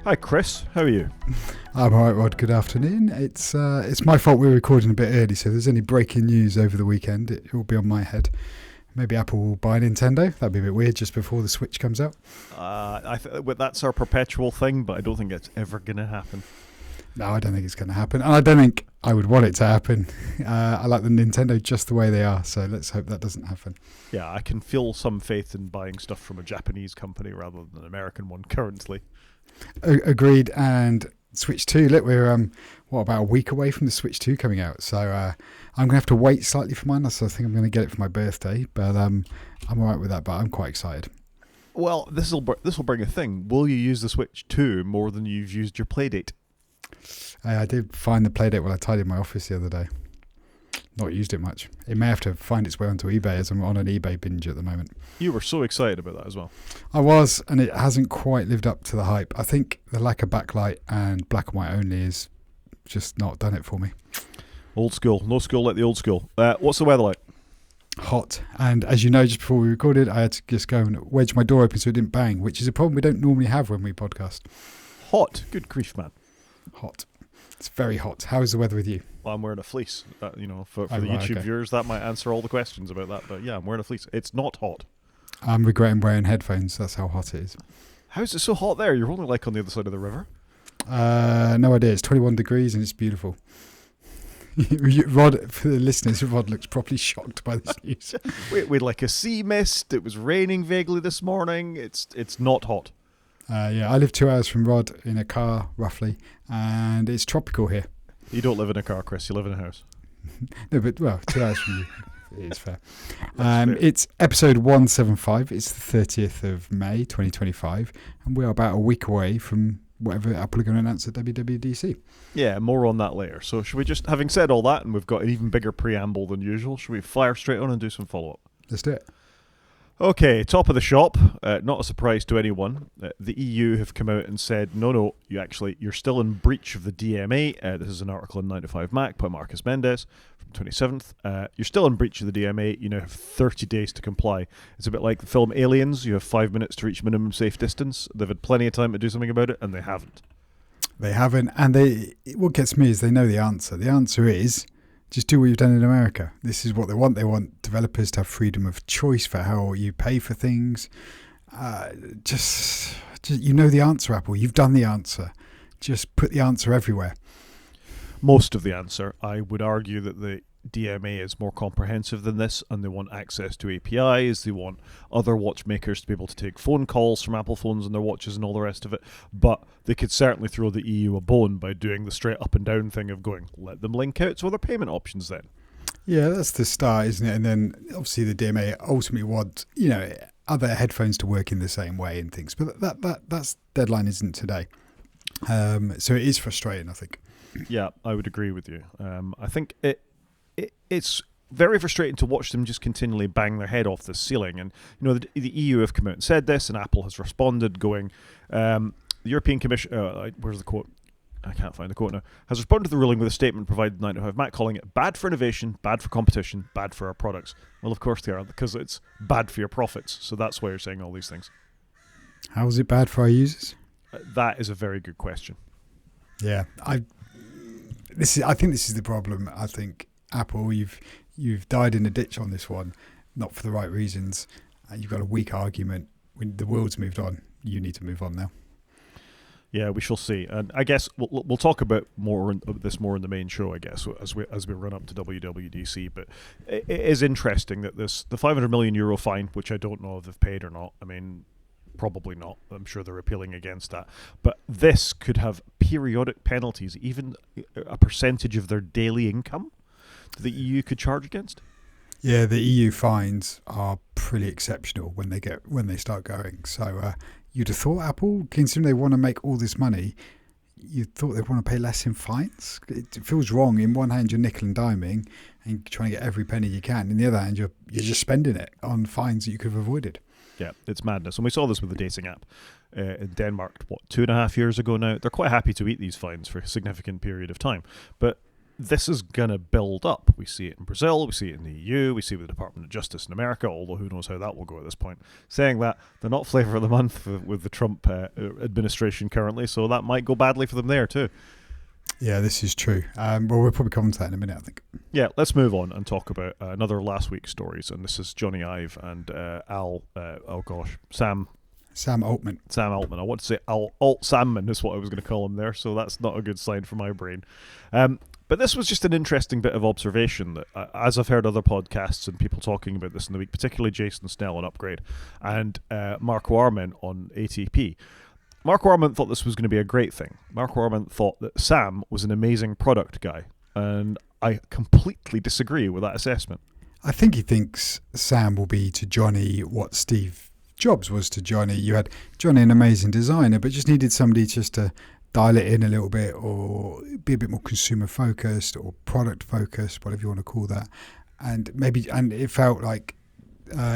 Hi Chris, how are you? I'm alright, Rod. Good afternoon. It's my fault we're recording a bit early, so if there's any breaking news over the weekend, it will be on my head. Maybe Apple will buy Nintendo. That'd be a bit weird just before the Switch comes out. That's our perpetual thing, but I don't think it's ever going to happen. No, I don't think it's going to happen. And I don't think I would want it to happen. I like the Nintendo just the way they are, so let's hope that doesn't happen. Yeah, I can feel some faith in buying stuff from a Japanese company rather than an American one currently. Agreed. And Switch 2, look, we're about a week away from the Switch 2 coming out, so I'm going to have to wait slightly for mine. So I think I'm going to get it for my birthday, but I'm all right with that, but I'm quite excited. Well, this will bring a thing. Will you use the Switch 2 more than you've used your Playdate? I did find the Playdate while I tidied my office the other day. Not used it much. It may have to find its way onto eBay, as I'm on an eBay binge at the moment. You were so excited about that as well. I was, and it hasn't quite lived up to the hype. I think the lack of backlight and black and white only is just not done it for me. Old school. No school like the old school. What's the weather like? Hot. And as you know, just before we recorded, I had to just go and wedge my door open so it didn't bang, which is a problem we don't normally have when we podcast. Hot. Good grief, man. Hot. It's very hot. How is the weather with you? Well, I'm wearing a fleece. For the YouTube viewers, that might answer all the questions about that. But yeah, I'm wearing a fleece. It's not hot. I'm regretting wearing headphones. That's how hot it is. How is it so hot there? You're only like on the other side of the river. No idea. It's 21 degrees and it's beautiful. Rod, for the listeners, Rod looks properly shocked by this news. we had like a sea mist. It was raining vaguely this morning. It's not hot. I live 2 hours from Rod in a car, roughly, and it's tropical here. You don't live in a car, Chris. You live in a house. No, but, 2 hours from you. It is fair. It's episode 175. It's the 30th of May, 2025, and we're about a week away from whatever Apple are going to announce at WWDC. Yeah, more on that later. So should we just, having said all that, and we've got an even bigger preamble than usual, should we fire straight on and do some follow-up? Let's do it. Okay, top of the shop, not a surprise to anyone. The EU have come out and said, no, you're still in breach of the DMA. This is an article in 9 to 5 Mac by Marcus Mendes from 27th. You're still in breach of the DMA. You now have 30 days to comply. It's a bit like the film Aliens. You have 5 minutes to reach minimum safe distance. They've had plenty of time to do something about it, and they haven't. They haven't, and what gets me is they know the answer. The answer is, just do what you've done in America. This is what they want. They want developers to have freedom of choice for how you pay for things. Just you know the answer, Apple. You've done the answer. Just put the answer everywhere. Most of the answer. I would argue that the DMA is more comprehensive than this, and they want access to APIs. They want other watchmakers to be able to take phone calls from Apple phones and their watches and all the rest of it. But they could certainly throw the EU a bone by doing the straight up and down thing of going, let them link out to other payment options then. Yeah, that's the start, isn't it? And then obviously the DMA ultimately wants, other headphones to work in the same way and things. But that's deadline isn't today. So it is frustrating, I think. Yeah, I would agree with you. I think it's very frustrating to watch them just continually bang their head off the ceiling. And, the EU have come out and said this, and Apple has responded going, the European Commission, where's the quote? I can't find the quote now, has responded to the ruling with a statement provided 9 to 5 Mac calling it bad for innovation, bad for competition, bad for our products. Well, of course they are, because it's bad for your profits. So that's why you're saying all these things. How is it bad for our users? That is a very good question. Yeah, I think this is the problem. I think Apple, you've died in a ditch on this one, not for the right reasons. You've got a weak argument. When the world's moved on, you need to move on now. Yeah, we shall see, and I guess we'll talk about more in the main show, I guess, as we run up to WWDC. But it is interesting that the €500 million fine, which I don't know if they've paid or not. I mean, probably not. I'm sure they're appealing against that. But this could have periodic penalties, even a percentage of their daily income that the EU could charge against. Yeah, the EU fines are pretty exceptional when they start going. So you'd have thought Apple, considering they want to make all this money, you'd thought they'd want to pay less in fines. It feels wrong. In one hand, you're nickel and diming and trying to get every penny you can. In the other hand, you're just spending it on fines that you could have avoided. Yeah, it's madness. And we saw this with the dating app in Denmark, 2.5 years ago now. They're quite happy to eat these fines for a significant period of time. But this is going to build up. We see it in Brazil, we see it in the EU, we see it with the Department of Justice in America, although who knows how that will go at this point. Saying that, they're not flavour of the month with the Trump administration currently, so that might go badly for them there too. Yeah, this is true. Well, we'll probably come on to that in a minute, I think. Yeah, let's move on and talk about another last week's stories, and this is Johnny Ive and Sam Altman. I want to say Alt Samman is what I was going to call him there, so that's not a good sign for my brain. But this was just an interesting bit of observation that, as I've heard other podcasts and people talking about this in the week, particularly Jason Snell on Upgrade and Mark Warman on ATP. Mark Warman thought this was going to be a great thing. Mark Warman thought that Sam was an amazing product guy, and I completely disagree with that assessment. I think he thinks Sam will be to Johnny what Steve Jobs was to Johnny. You had Johnny, an amazing designer, but just needed somebody just to dial it in a little bit or be a bit more consumer focused or product focused, whatever you want to call that. And it felt like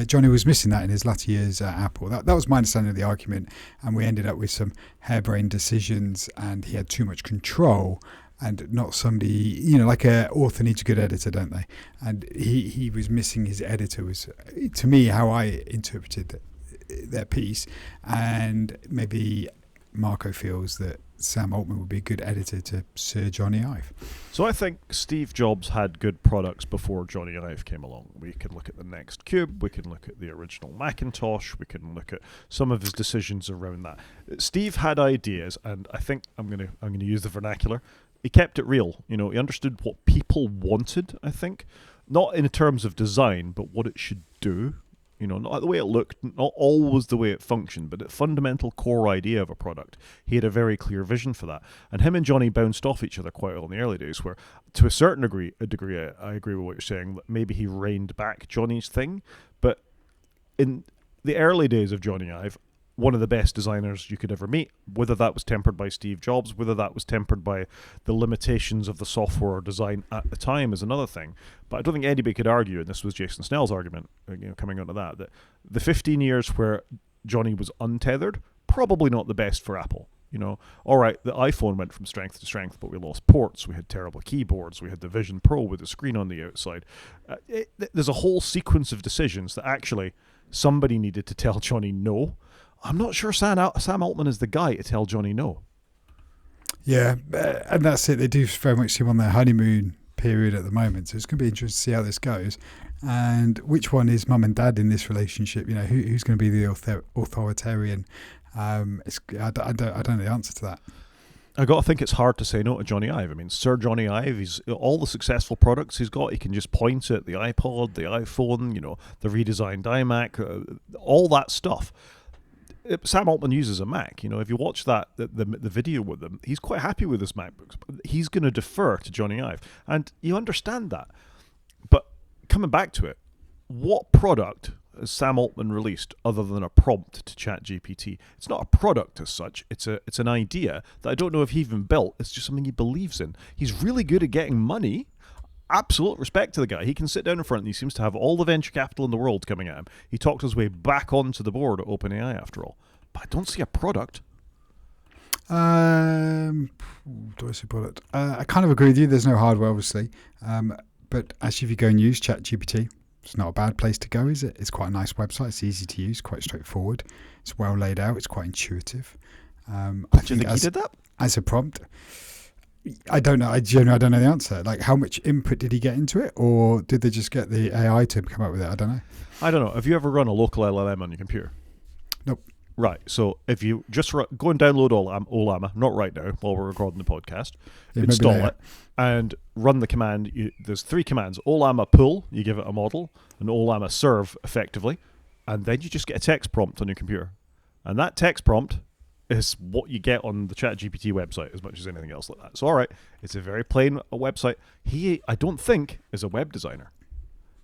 Johnny was missing that in his latter years at Apple. That was my understanding of the argument, and we ended up with some harebrained decisions, and he had too much control, and not somebody, like an author needs a good editor, don't they? And he was missing his editor, was, to me, how I interpreted their piece. And maybe Marco feels that Sam Altman would be a good editor to Sir Johnny Ive. So I think Steve Jobs had good products before Johnny Ive came along. We can look at the Next Cube, we can look at the original Macintosh, we can look at some of his decisions around that. Steve had ideas, and I think I'm going to use the vernacular. He kept it real. He understood what people wanted, I think. Not in terms of design, but what it should do. Not the way it looked, not always the way it functioned, but the fundamental core idea of a product. He had a very clear vision for that. And him and Johnny bounced off each other quite well in the early days, where to a certain degree, I agree with what you're saying, that maybe he reined back Johnny's thing. But in the early days of Johnny Ive, one of the best designers you could ever meet, whether that was tempered by Steve Jobs, whether that was tempered by the limitations of the software design at the time is another thing. But I don't think anybody could argue, and this was Jason Snell's argument, coming onto that the 15 years where Johnny was untethered, probably not the best for Apple. All right, the iPhone went from strength to strength, but we lost ports, we had terrible keyboards, we had the Vision Pro with the screen on the outside. There's a whole sequence of decisions that actually somebody needed to tell Johnny no. I'm not sure Sam Altman is the guy to tell Johnny no. Yeah, and that's it. They do very much seem on their honeymoon period at the moment, so it's going to be interesting to see how this goes. And which one is mum and dad in this relationship? Who's going to be the authoritarian? I don't know the answer to that. I got to think it's hard to say no to Johnny Ive. I mean, Sir Johnny Ive, he's all the successful products he's got. He can just point at the iPod, the iPhone, the redesigned iMac, all that stuff. Sam Altman uses a Mac. If you watch the video with him, he's quite happy with his MacBooks. He's going to defer to Johnny Ive, and you understand that. But coming back to it, what product has Sam Altman released other than a prompt to ChatGPT? It's not a product as such. It's an idea that I don't know if he even built. It's just something he believes in. He's really good at getting money. Absolute respect to the guy. He can sit down in front and he seems to have all the venture capital in the world coming at him. He talked his way back onto the board at OpenAI after all. But I don't see a product. Do I see product? I kind of agree with you. There's no hardware, obviously. But actually, if you go and use ChatGPT, it's not a bad place to go, is it? It's quite a nice website. It's easy to use, quite straightforward. It's well laid out. It's quite intuitive. Do you think he did that? As a prompt, I don't know. I genuinely don't know the answer. Like, how much input did he get into it, or did they just get the AI to come up with it? I don't know. Have you ever run a local LLM on your computer? Nope. Right. So if you just go and download Olama, not right now while we're recording the podcast, install it, and run the command. There's 3 commands: Olama pull, you give it a model, and Olama serve, effectively, and then you just get a text prompt on your computer, and that text prompt is what you get on the ChatGPT website as much as anything else like that. So, all right, it's a very plain website. He, I don't think, is a web designer.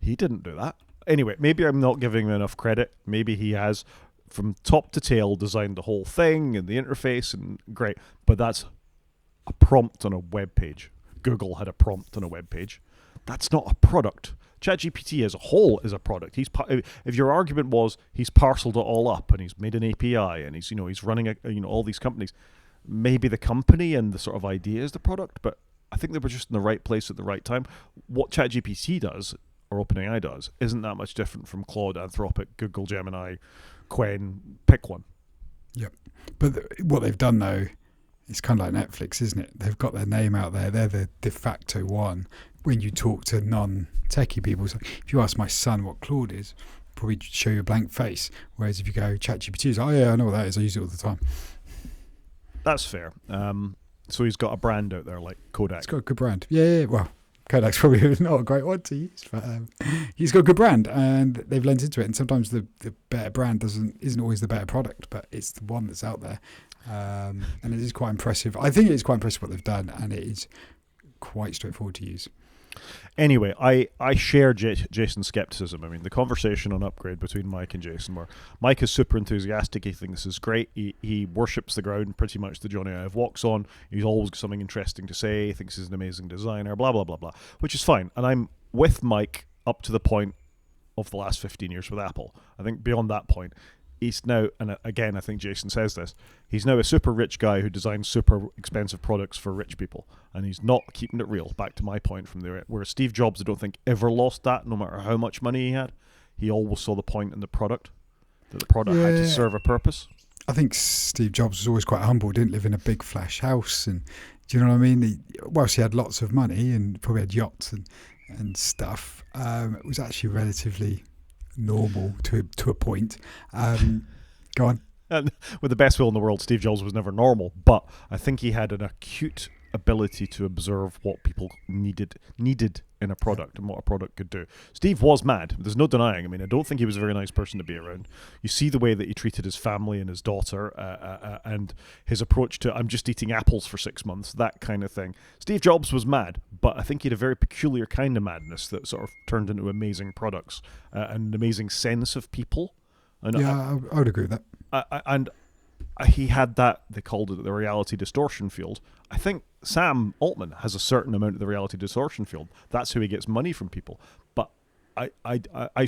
He didn't do that. Anyway, maybe I'm not giving him enough credit. Maybe he has, from top to tail, designed the whole thing and the interface, and great. But that's a prompt on a web page. Google had a prompt on a web page. That's not a product. ChatGPT as a whole is a product. If your argument was he's parceled it all up and he's made an API and he's running all these companies, maybe the company and the sort of idea is the product, but I think they were just in the right place at the right time. What ChatGPT does, or OpenAI does, isn't that much different from Claude, Anthropic, Google, Gemini, Quen, pick one. Yep. But what they've done, though, it's kind of like Netflix, isn't it? They've got their name out there. They're the de facto one. When you talk to non-techie people, so if you ask my son what Claude is, probably show you a blank face. Whereas if you go ChatGPT, it's, oh yeah, I know what that is. I use it all the time. That's fair. So he's got a brand out there like Kodak. It's got a good brand. Yeah. Well, Kodak's probably not a great one to use, but he's got a good brand, and they've lent into it. And sometimes the better brand isn't always the better product, but it's the one that's out there. And it is quite impressive. I think it is quite impressive what they've done, and it is quite straightforward to use. Anyway, I share Jason's skepticism. I mean, the conversation on Upgrade between Mike and Jason, where Mike is super enthusiastic. He thinks this is great. He worships the ground pretty much that Johnny Ive walks on. He's always got something interesting to say. He thinks he's an amazing designer, blah, blah, blah, blah, which is fine. And I'm with Mike up to the point of the last 15 years with Apple. I think beyond that point, he's now, and again, I think Jason says this, he's now a super rich guy who designs super expensive products for rich people, and he's not keeping it real. Back to my point from there, where Steve Jobs, I don't think, ever lost that, no matter how much money he had. He always saw the point in the product, that the product had to serve a purpose. I think Steve Jobs was always quite humble, didn't live in a big flash house, and do you know what I mean? Whilst he had lots of money and probably had yachts and stuff, it was actually relatively normal to a point. Go on. And with the best will in the world, Steve Jobs was never normal, but I think he had an acute ability to observe what people needed in a product and what a product could do. Steve was mad. There's no denying. I mean, I don't think he was a very nice person to be around. You see the way that he treated his family and his daughter and his approach to, I'm just eating apples for 6 months, that kind of thing. Steve Jobs was mad, but I think he had a very peculiar kind of madness that sort of turned into amazing products and an amazing sense of people. And I would agree with that. He had that, they called it the reality distortion field. I think Sam Altman has a certain amount of the reality distortion field. That's how he gets money from people. But I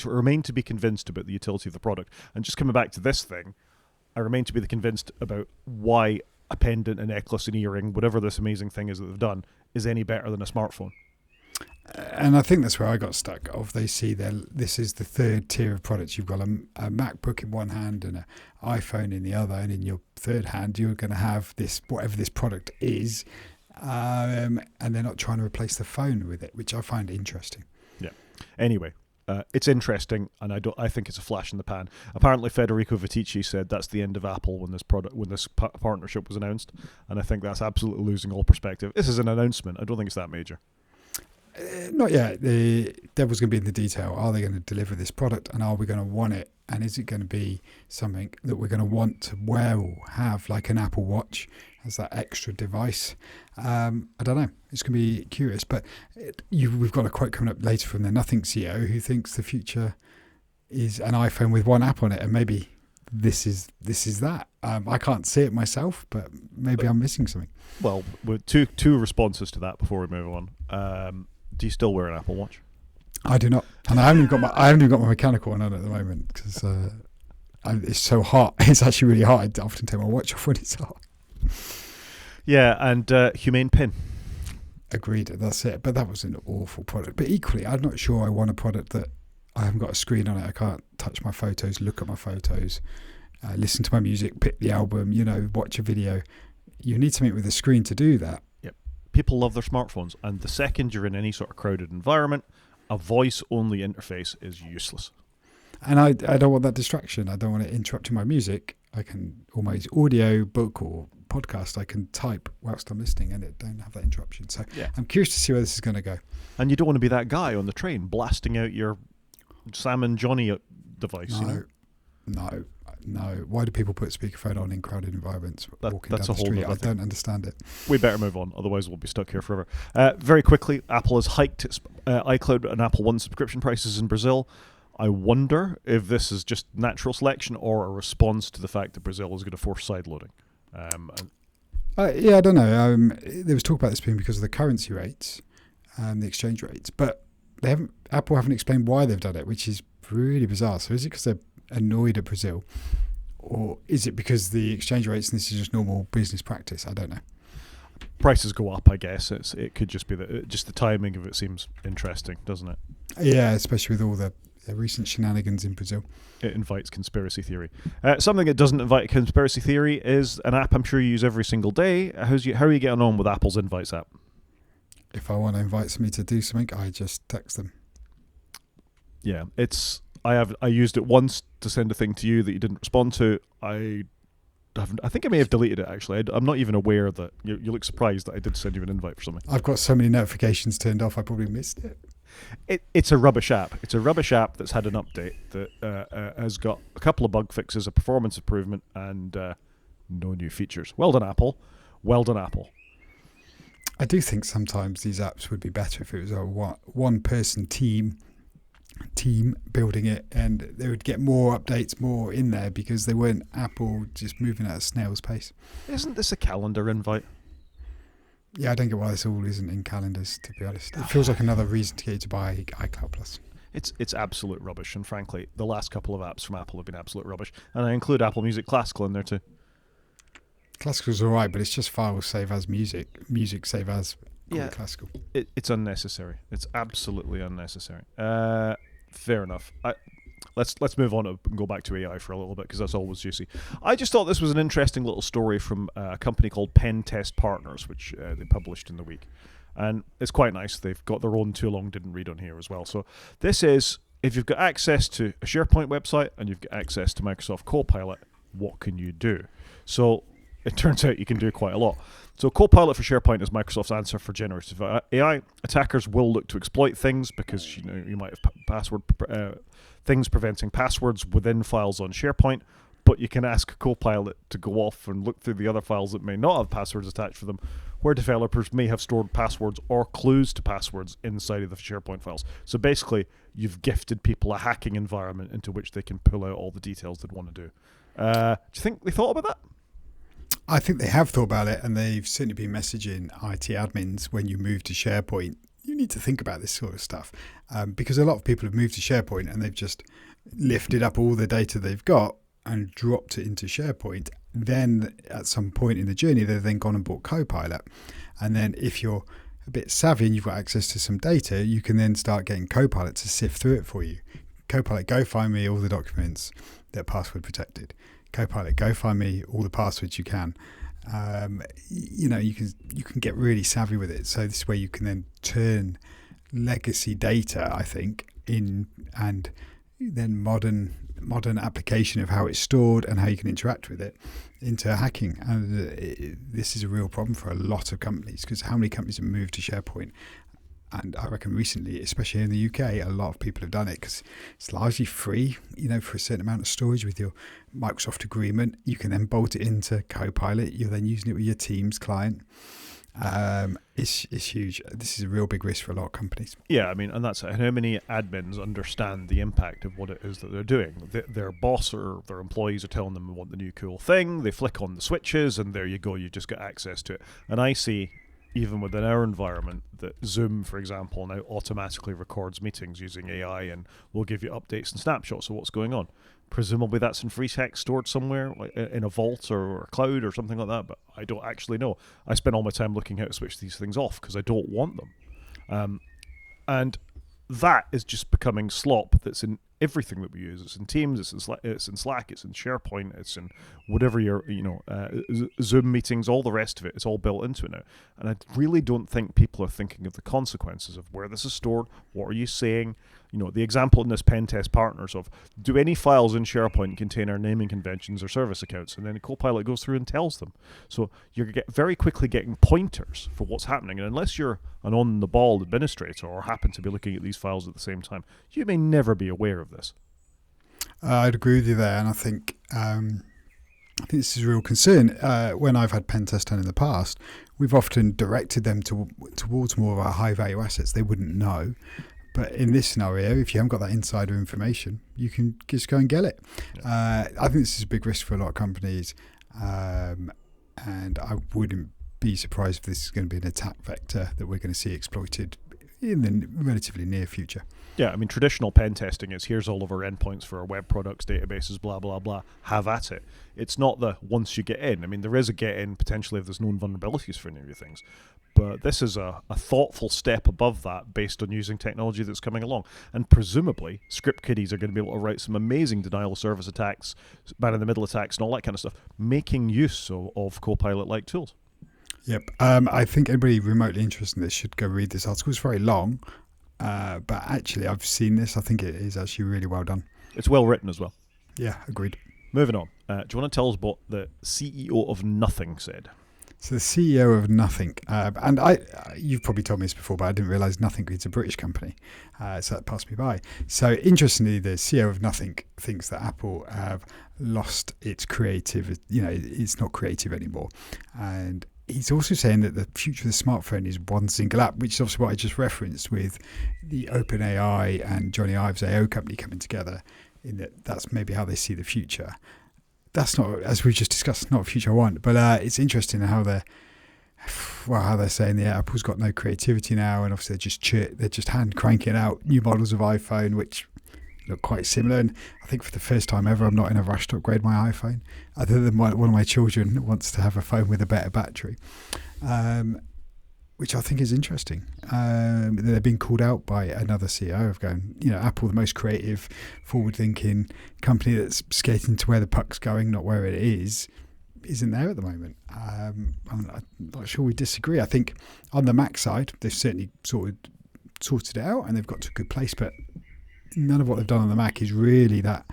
remain to be convinced about the utility of the product. And just coming back to this thing, I remain to be convinced about why a pendant, a necklace, an earring, whatever this amazing thing is that they've done, is any better than a smartphone. And I think that's where I got stuck. They see this is the third tier of products. You've got a MacBook in one hand and an iPhone in the other, and in your third hand you're going to have this, whatever this product is, and they're not trying to replace the phone with it, which I find interesting. Yeah. Anyway, it's interesting, and I think it's a flash in the pan. Apparently, Federico Viticci said that's the end of Apple when this partnership was announced, and I think that's absolutely losing all perspective. This is an announcement. I don't think it's that major. Not yet. The devil's going to be in the detail. Are they going to deliver this product, and are we going to want it? And is it going to be something that we're going to want to wear or have, like an Apple Watch as that extra device? I don't know. It's going to be curious. But we've got a quote coming up later from the Nothing CEO who thinks the future is an iPhone with one app on it, and maybe this is that. I can't see it myself, but maybe I'm missing something. Well, with two responses to that before we move on. Do you still wear an Apple Watch? I do not, and I haven't even got my mechanical one on at the moment because it's so hot. It's actually really hot. I often take my watch off when it's hot. Yeah, and Humane Pin. Agreed. That's it. But that was an awful product. But equally, I'm not sure I want a product that I haven't got a screen on it. I can't touch my photos, look at my photos, listen to my music, pick the album. Watch a video. You need something with a screen to do that. People love their smartphones, and the second you're in any sort of crowded environment, a voice-only interface is useless. And I don't want that distraction. I don't want it interrupting my music. I can, or my audio book or podcast, I can type whilst I'm listening, and it don't have that interruption. So yeah. I'm curious to see where this is going to go. And you don't want to be that guy on the train blasting out your Sam and Johnny device. No. Why do people put speakerphone on in crowded environments walking that's down the street? I thing. don't understand it. We better move on, otherwise we'll be stuck here forever. Very quickly, Apple has hiked its iCloud and Apple One subscription prices in Brazil. I wonder if this is just natural selection or a response to the fact that Brazil is going to force sideloading. I don't know. There was talk about this being because of the currency rates and the exchange rates, but Apple haven't explained why they've done it, which is really bizarre. So is it because they're annoyed at Brazil, or is it because the exchange rates and this is just normal business practice? I don't know. prices go up, I guess. It could just be that just the timing of it seems interesting, doesn't it? Yeah, especially with all the recent shenanigans in Brazil. It invites conspiracy theory. Something that doesn't invite conspiracy theory is an app I'm sure you use every single day. How are you getting on with Apple's Invites app? If I want to invite somebody to do something, I just text them. Yeah, I used it once to send a thing to you that you didn't respond to. I think I may have deleted it actually. I'm not even aware that you look surprised that I did send you an invite for something. I've got so many notifications turned off, I probably missed it. It's a rubbish app. It's a rubbish app that's had an update that has got a couple of bug fixes, a performance improvement, and no new features. Well done, Apple. Well done, Apple. I do think sometimes these apps would be better if it was a one-person team building it, and they would get more updates, more in there, because they weren't Apple just moving at a snail's pace. Isn't this a calendar invite? Yeah, I don't get why this all isn't in calendars, to be honest. It feels like another reason to get you to buy iCloud Plus. It's absolute rubbish, and frankly, the last couple of apps from Apple have been absolute rubbish. And I include Apple Music Classical in there too. Classical's all right, but it's just files save as music save as classical. It's unnecessary. It's absolutely unnecessary. Fair enough. Let's move on and go back to AI for a little bit, because that's always juicy. I just thought this was an interesting little story from a company called Pen Test Partners, which they published in the week. And it's quite nice. They've got their own too long didn't read on here as well. So this is, if you've got access to a SharePoint website and you've got access to Microsoft Copilot, what can you do? So it turns out you can do quite a lot. So Copilot for SharePoint is Microsoft's answer for generative AI. Attackers will look to exploit things because you might have things preventing passwords within files on SharePoint, but you can ask Copilot to go off and look through the other files that may not have passwords attached for them, where developers may have stored passwords or clues to passwords inside of the SharePoint files. So basically, you've gifted people a hacking environment into which they can pull out all the details they'd want to do. Do you think they thought about that? I think they have thought about it, and they've certainly been messaging IT admins when you move to SharePoint. You need to think about this sort of stuff, because a lot of people have moved to SharePoint and they've just lifted up all the data they've got and dropped it into SharePoint. Then at some point in the journey, they've then gone and bought Copilot. And then if you're a bit savvy and you've got access to some data, you can then start getting Copilot to sift through it for you. Copilot, go find me all the documents that are password protected. Copilot, go find me all the passwords you can. You can get really savvy with it. So this is where you can then turn legacy data, I think, in, and then modern application of how it's stored and how you can interact with it into hacking. And this is a real problem for a lot of companies, because how many companies have moved to SharePoint? And I reckon recently, especially in the UK, a lot of people have done it because it's largely free, for a certain amount of storage with your Microsoft agreement. You can then bolt it into Copilot. You're then using it with your Teams client. It's huge. This is a real big risk for a lot of companies. Yeah, I mean, and that's it. How many admins understand the impact of what it is that they're doing? Their boss or their employees are telling them they want the new cool thing. They flick on the switches, and there you go. You just got access to it. And I see, even within our environment, that Zoom, for example, now automatically records meetings using AI and will give you updates and snapshots of what's going on. Presumably that's in free text stored somewhere, like in a vault or a cloud or something like that, but I don't actually know. I spend all my time looking how to switch these things off because I don't want them. And that is just becoming slop that's in everything that we use. It's in Teams, it's in Slack, it's in SharePoint, it's in whatever your Zoom meetings, all the rest of it. It's all built into it now. And I really don't think people are thinking of the consequences of where this is stored. What are you saying? The example in this Pen Test Partners of, do any files in SharePoint contain our naming conventions or service accounts? And then Copilot goes through and tells them. So you're very quickly getting pointers for what's happening. And unless you're an on-the-ball administrator or happen to be looking at these files at the same time, you may never be aware of this. I'd agree with you there, and I think this is a real concern. When I've had pen tests done in the past, we've often directed them towards more of our high-value assets they wouldn't know. But in this scenario, if you haven't got that insider information, you can just go and get it. Yeah. I think this is a big risk for a lot of companies, and I wouldn't be surprised if this is going to be an attack vector that we're going to see exploited in the relatively near future. Yeah, I mean, traditional pen testing is here's all of our endpoints for our web products, databases, blah, blah, blah. Have at it. It's not the once you get in. I mean, there is a get in potentially if there's known vulnerabilities for any of your things. But this is a thoughtful step above that based on using technology that's coming along. And presumably, script kiddies are going to be able to write some amazing denial of service attacks, man-in-the-middle attacks, and all that kind of stuff, making use of Copilot-like tools. Yep. I think anybody remotely interested in this should go read this article. It's very long, but actually I've seen this. I think it is actually really well done. It's well written as well. Yeah, agreed. Moving on. Do you want to tell us what the CEO of Nothing said? So the CEO of Nothing, and you've probably told me this before, but I didn't realise Nothing is a British company, so that passed me by. So interestingly, the CEO of Nothing thinks that Apple have lost its creative, it's not creative anymore. And he's also saying that the future of the smartphone is one single app, which is obviously what I just referenced with the OpenAI and Johnny Ive's AO company coming together, in that's maybe how they see the future. That's not, as we've just discussed, not a future I want, but it's interesting how they're saying Apple's got no creativity now, and obviously they're just hand cranking out new models of iPhone, which look quite similar. And I think for the first time ever, I'm not in a rush to upgrade my iPhone, other than one of my children wants to have a phone with a better battery, which I think is interesting. They're being called out by another CEO of going, Apple, the most creative, forward-thinking company that's skating to where the puck's going, not where it is, isn't there at the moment. I'm not sure we disagree. I think on the Mac side, they've certainly sorted it out and they've got to a good place, but none of what they've done on the Mac is really that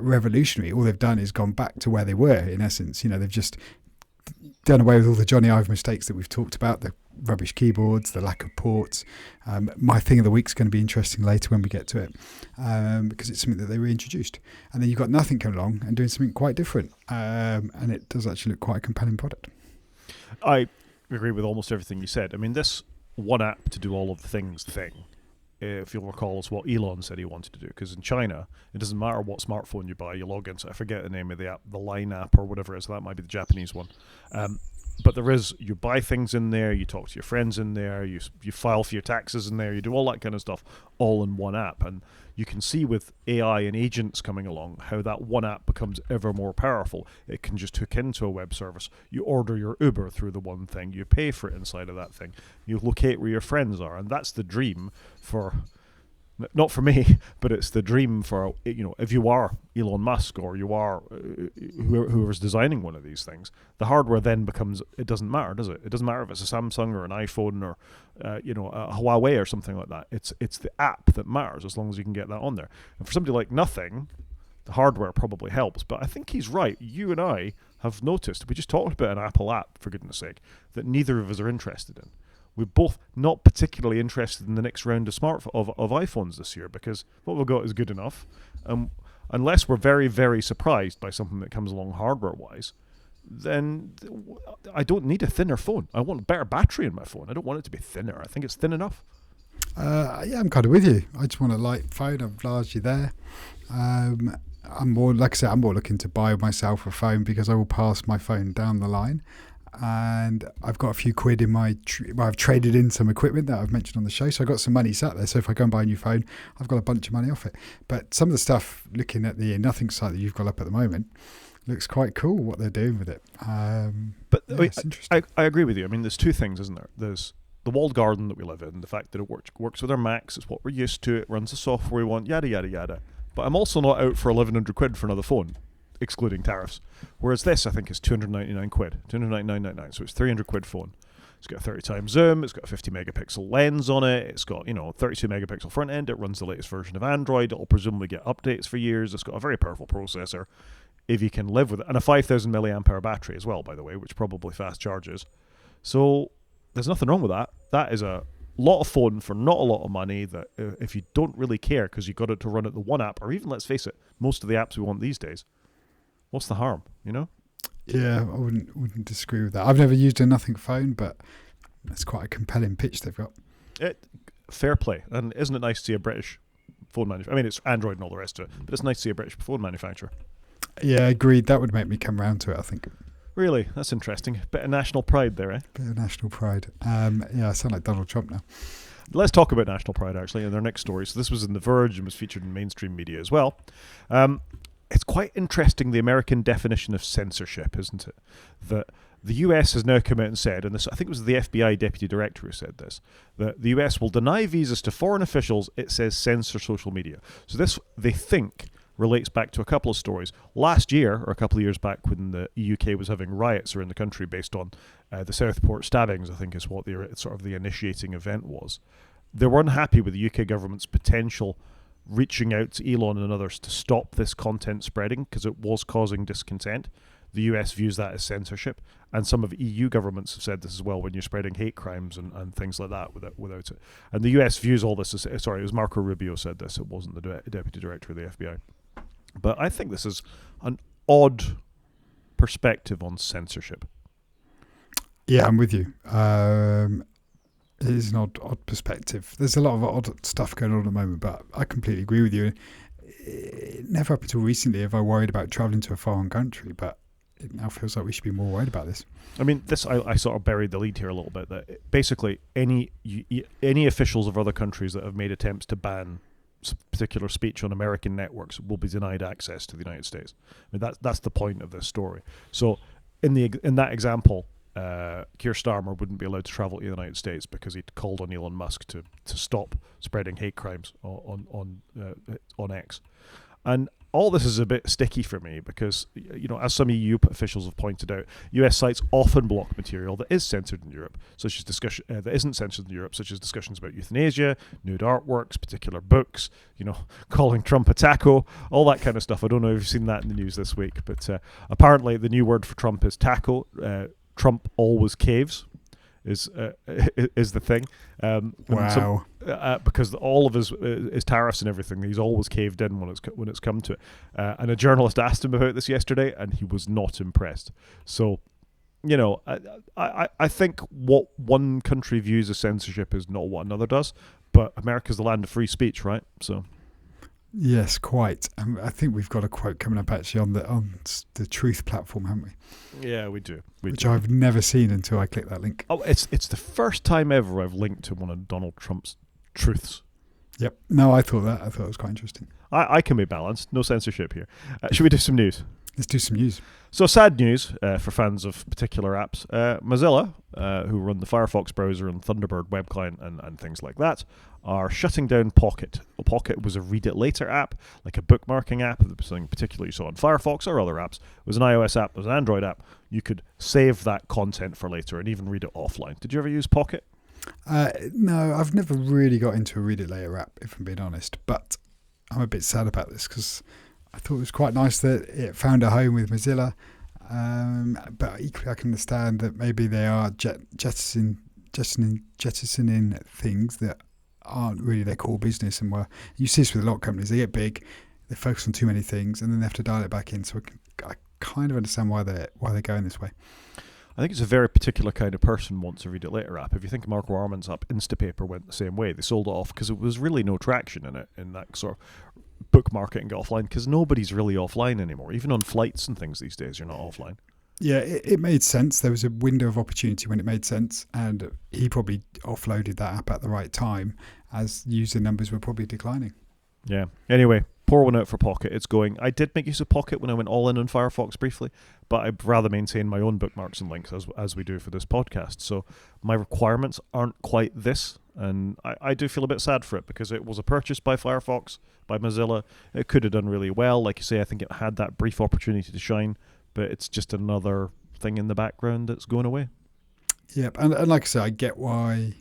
revolutionary. All they've done is gone back to where they were, in essence. They've just done away with all the Johnny Ive mistakes that we've talked about, the rubbish keyboards, the lack of ports. My thing of the week is going to be interesting later when we get to it, because it's something that they reintroduced. And then you've got Nothing coming along and doing something quite different, and it does actually look quite a compelling product. I agree with almost everything you said. I mean, this one app to do all of the thing, if you'll recall, is what Elon said he wanted to do. Because in China, it doesn't matter what smartphone you buy, you log in. So I forget the name of the app, the Line app or whatever it is. So that might be the Japanese one. But you buy things in there, you talk to your friends in there, you file for your taxes in there, you do all that kind of stuff all in one app. And you can see with AI and agents coming along how that one app becomes ever more powerful. It can just hook into a web service. You order your Uber through the one thing. You pay for it inside of that thing. You locate where your friends are. And that's the dream for... Not for me, but it's the dream for, if you are Elon Musk or you are whoever's designing one of these things, the hardware then becomes, it doesn't matter, does it? It doesn't matter if it's a Samsung or an iPhone or, a Huawei or something like that. It's the app that matters as long as you can get that on there. And for somebody like Nothing, the hardware probably helps. But I think he's right. You and I have noticed, we just talked about an Apple app, for goodness sake, that neither of us are interested in. We're both not particularly interested in the next round of iPhones this year, because what we've got is good enough. Unless we're very, very surprised by something that comes along hardware-wise, then I don't need a thinner phone. I want a better battery in my phone. I don't want it to be thinner. I think it's thin enough. Yeah, I'm kind of with you. I just want a light phone. I'm largely there. I'm more, like I said, I'm more looking to buy myself a phone because I will pass my phone down the line. And I've got a few quid in I've traded in some equipment that I've mentioned on the show, so I've got some money sat there. So if I go and buy a new phone, I've got a bunch of money off it. But some of the stuff, looking at the Nothing site that you've got up at the moment, looks quite cool what they're doing with it. It's interesting. I agree with you. I mean, there's two things, isn't there? There's the walled garden that we live in, the fact that it works with our Macs, it's what we're used to, it runs the software we want, yada, yada, yada. But I'm also not out for 1,100 quid for another phone, excluding tariffs. Whereas this, I think, is 299 quid, 299.99, so it's 300 quid phone. It's got a 30 times zoom, it's got a 50 megapixel lens on it, it's got, 32 megapixel front end, it runs the latest version of Android, it'll presumably get updates for years, it's got a very powerful processor, if you can live with it, and a 5,000 milliamp hour battery as well, by the way, which probably fast charges. So there's nothing wrong with that. That is a lot of phone for not a lot of money that if you don't really care because you got it to run at the one app, or even, let's face it, most of the apps we want these days, what's the harm, Yeah, I wouldn't disagree with that. I've never used a Nothing phone, but that's quite a compelling pitch they've got. Fair play. And isn't it nice to see a British phone manufacturer? I mean, it's Android and all the rest of it, but it's nice to see a British phone manufacturer. Yeah, agreed. That would make me come round to it, I think. Really? That's interesting. Bit of national pride there, eh? Bit of national pride. Yeah, I sound like Donald Trump now. Let's talk about national pride, actually, in their next story. So this was in The Verge and was featured in mainstream media as well. It's quite interesting, the American definition of censorship, isn't it? That the US has now come out and said, and this, I think it was the FBI deputy director who said this, that the US will deny visas to foreign officials, it says censor social media. So this, they think, relates back to a couple of stories. Last year, or a couple of years back, when the UK was having riots around the country based on the Southport stabbings, I think is what the initiating event was. They were unhappy with the UK government's potential reaching out to Elon and others to stop this content spreading because it was causing discontent. The US views that as censorship, and some of EU governments have said this as well when you're spreading hate crimes and things like that without it. And the US views all this as, sorry, it was Marco Rubio said this, it wasn't the deputy director of the FBI. But I think this is an odd perspective on censorship. Yeah, I'm with you. It is an odd perspective. There's a lot of odd stuff going on at the moment, but I completely agree with you. Never up until recently have I worried about travelling to a foreign country, but it now feels like we should be more worried about this. I mean, I sort of buried the lead here a little bit. That basically any officials of other countries that have made attempts to ban particular speech on American networks will be denied access to the United States. I mean, that's the point of this story. So in that example, Keir Starmer wouldn't be allowed to travel to the United States because he'd called on Elon Musk to stop spreading hate crimes on X. And all this is a bit sticky for me because, as some EU officials have pointed out, US sites often block material that is censored in Europe, such as that isn't censored in Europe, such as discussions about euthanasia, nude artworks, particular books, calling Trump a taco, all that kind of stuff. I don't know if you've seen that in the news this week, but apparently the new word for Trump is taco. Trump always caves is the thing. Wow. Because all of his tariffs and everything, he's always caved in when it's come to it. And a journalist asked him about this yesterday, and he was not impressed. So, I think what one country views as censorship is not what another does. But America's the land of free speech, right? So. Yes, quite. I think we've got a quote coming up actually on the Truth platform, haven't we? Yeah, we do. Which I've never seen until I click that link. Oh, it's the first time ever I've linked to one of Donald Trump's truths. Yep. No, I thought it was quite interesting. I can be balanced. No censorship here. Should we do some news? Let's do some news. So sad news for fans of particular apps. Mozilla, who run the Firefox browser and Thunderbird web client and things like that, are shutting down Pocket. Pocket was a read it later app, like a bookmarking app, something particularly you saw on Firefox or other apps. It was an iOS app, it was an Android app. You could save that content for later and even read it offline. Did you ever use Pocket? No, I've never really got into a read it later app, if I'm being honest. But I'm a bit sad about this because I thought it was quite nice that it found a home with Mozilla. But equally, I can understand that maybe they are jettisoning things that aren't really their core business. And you see this with a lot of companies. They get big, they focus on too many things, and then they have to dial it back in. So I kind of understand why they're going this way. I think it's a very particular kind of person wants a read it later app. If you think of Marco Arman's app, Instapaper went the same way. They sold it off because it was really no traction in it, in that sort of bookmark it and get offline, because nobody's really offline anymore. Even on flights and things these days, you're not offline. Yeah, it made sense. There was a window of opportunity when it made sense, and he probably offloaded that app at the right time as user numbers were probably declining. Yeah. Anyway, pour one out for Pocket. It's going. I did make use of Pocket when I went all in on Firefox briefly, but I'd rather maintain my own bookmarks and links as we do for this podcast. So my requirements aren't quite this, and I do feel a bit sad for it because it was a purchase by Firefox, by Mozilla. It could have done really well. Like you say, I think it had that brief opportunity to shine, but it's just another thing in the background that's going away. Yep, and like I say, I get why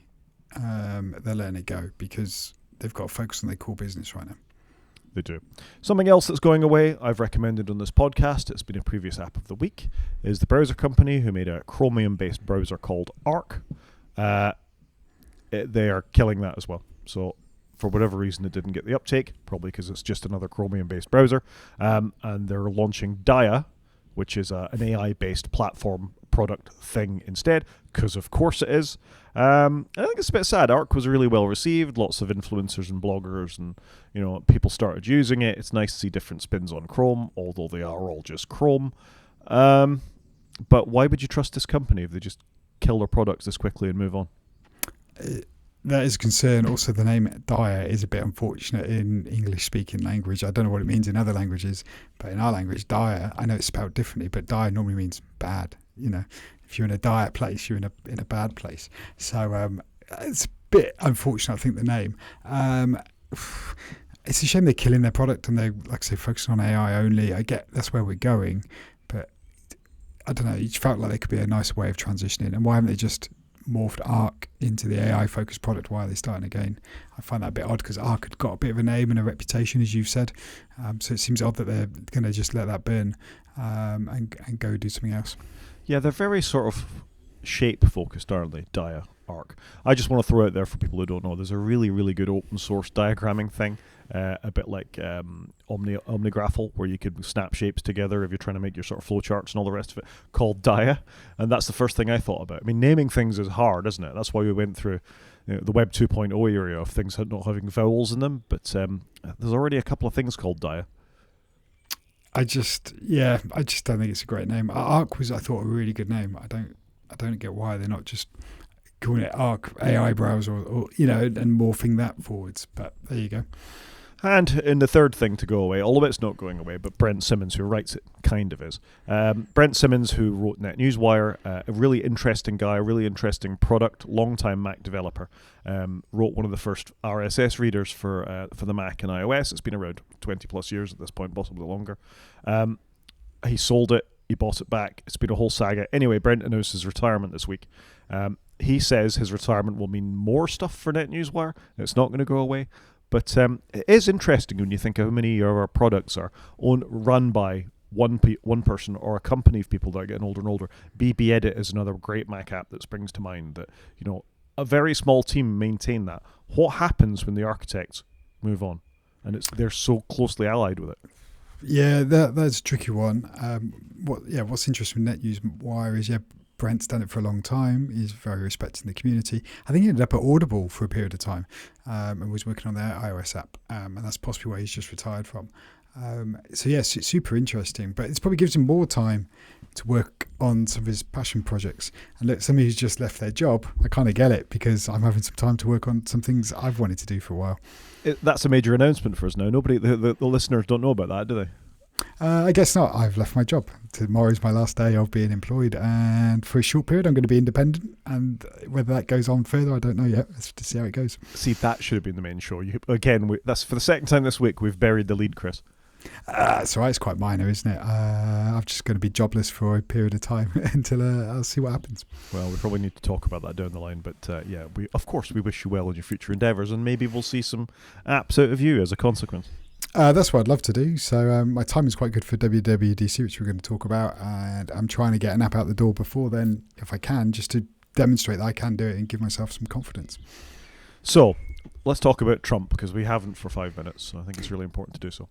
they're letting it go, because they've got to focus on their core business right now. They do. Something else that's going away, I've recommended on this podcast, it's been a previous app of the week, is the browser company who made a Chromium-based browser called Arc. They are killing that as well. So for whatever reason, it didn't get the uptake, probably because it's just another Chromium-based browser. And they're launching Dia, which is an AI-based platform product thing instead, because of course it is. I think it's a bit sad. Arc was really well received. Lots of influencers and bloggers and people started using it. It's nice to see different spins on Chrome, although they are all just Chrome. But why would you trust this company if they just kill their products this quickly and move on? That is a concern. Also, the name dire is a bit unfortunate in English-speaking language. I don't know what it means in other languages, but in our language, dire, I know it's spelled differently, but dire normally means bad. If you're in a dire place, you're in a bad place. So it's a bit unfortunate, I think, the name. It's a shame they're killing their product and they, like I say, focusing on AI only. I get that's where we're going, but I don't know. It felt like there could be a nice way of transitioning. And why haven't they just morphed Arc into the AI-focused product? Why are they starting again? I find that a bit odd because Arc had got a bit of a name and a reputation, as you've said. So it seems odd that they're going to just let that burn and go do something else. Yeah, they're very sort of shape-focused, aren't they? Dia, Arc. I just want to throw out there for people who don't know, there's a really, really good open-source diagramming thing, a bit like OmniGraffle, where you could snap shapes together if you're trying to make your sort of flowcharts and all the rest of it, called Dia. And that's the first thing I thought about. I mean, naming things is hard, isn't it? That's why we went through the Web 2.0 area of things not having vowels in them. But there's already a couple of things called Dia. I just don't think it's a great name. Arc was, I thought, a really good name. I don't get why they're not just calling it Arc AI browser or and morphing that forwards. But there you go. And in the third thing to go away, although it's not going away, but Brent Simmons, who writes it, kind of is. Brent Simmons, who wrote NetNewsWire, a really interesting guy, a really interesting product, long-time Mac developer, wrote one of the first RSS readers for the Mac and iOS. It's been around 20 plus years at this point, possibly longer. He sold it, he bought it back. It's been a whole saga. Anyway, Brent announced his retirement this week. He says his retirement will mean more stuff for NetNewsWire. It's not going to go away. But it is interesting when you think of how many of our products are run by one person or a company of people that are getting older and older. BB Edit is another great Mac app that springs to mind that, a very small team maintain that. What happens when the architects move on? And they're so closely allied with it. Yeah, that's a tricky one. What's interesting with NetNewsWire is, Brent's done it for a long time. He's very respected in the community. I think he ended up at Audible for a period of time and was working on their iOS app. And that's possibly where he's just retired from. It's super interesting. But it probably gives him more time to work on some of his passion projects. And look, somebody who's just left their job, I kind of get it because I'm having some time to work on some things I've wanted to do for a while. That's a major announcement for us now. Nobody, the listeners don't know about that, do they? I guess not. I've left my job. Tomorrow's my last day of being employed, and for a short period I'm going to be independent, and whether that goes on further I don't know yet. Let's just see how it goes. See, that should have been the main show. That's for the second time this week we've buried the lead, Chris. It's all right. It's quite minor, isn't it? I'm just going to be jobless for a period of time until I'll see what happens. Well, we probably need to talk about that down the line, but we wish you well in your future endeavours, and maybe we'll see some apps out of you as a consequence. That's what I'd love to do. So my time is quite good for WWDC, which we're going to talk about, and I'm trying to get an app out the door before then, if I can, just to demonstrate that I can do it and give myself some confidence. So let's talk about Trump, because we haven't for 5 minutes, so I think it's really important to do so.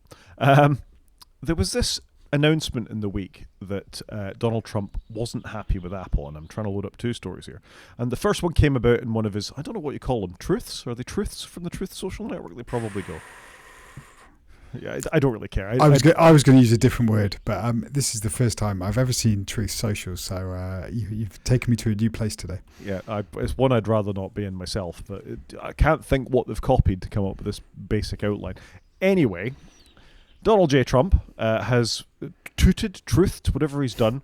There was this announcement in the week that Donald Trump wasn't happy with Apple, and I'm trying to load up two stories here. And the first one came about in one of his, I don't know what you call them, truths? Are they truths from the Truth Social Network? They probably go. Yeah, I don't really care. I was going to use a different word, but this is the first time I've ever seen Truth Social, so you've taken me to a new place today. Yeah, it's one I'd rather not be in myself, but I can't think what they've copied to come up with this basic outline. Anyway, Donald J. Trump has truthed, whatever he's done,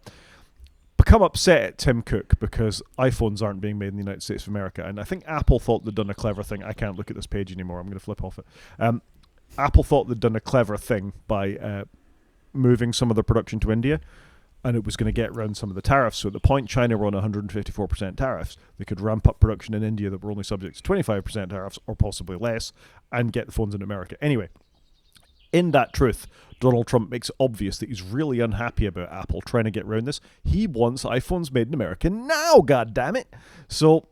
become upset at Tim Cook because iPhones aren't being made in the United States of America, and I think Apple thought they'd done a clever thing. I can't look at this page anymore. I'm going to flip off it. Apple thought they'd done a clever thing by moving some of their production to India, and it was going to get around some of the tariffs. So at the point China were on 154% tariffs, they could ramp up production in India that were only subject to 25% tariffs or possibly less and get the phones in America. Anyway, in that truth, Donald Trump makes it obvious that he's really unhappy about Apple trying to get around this. He wants iPhones made in America now, goddammit. So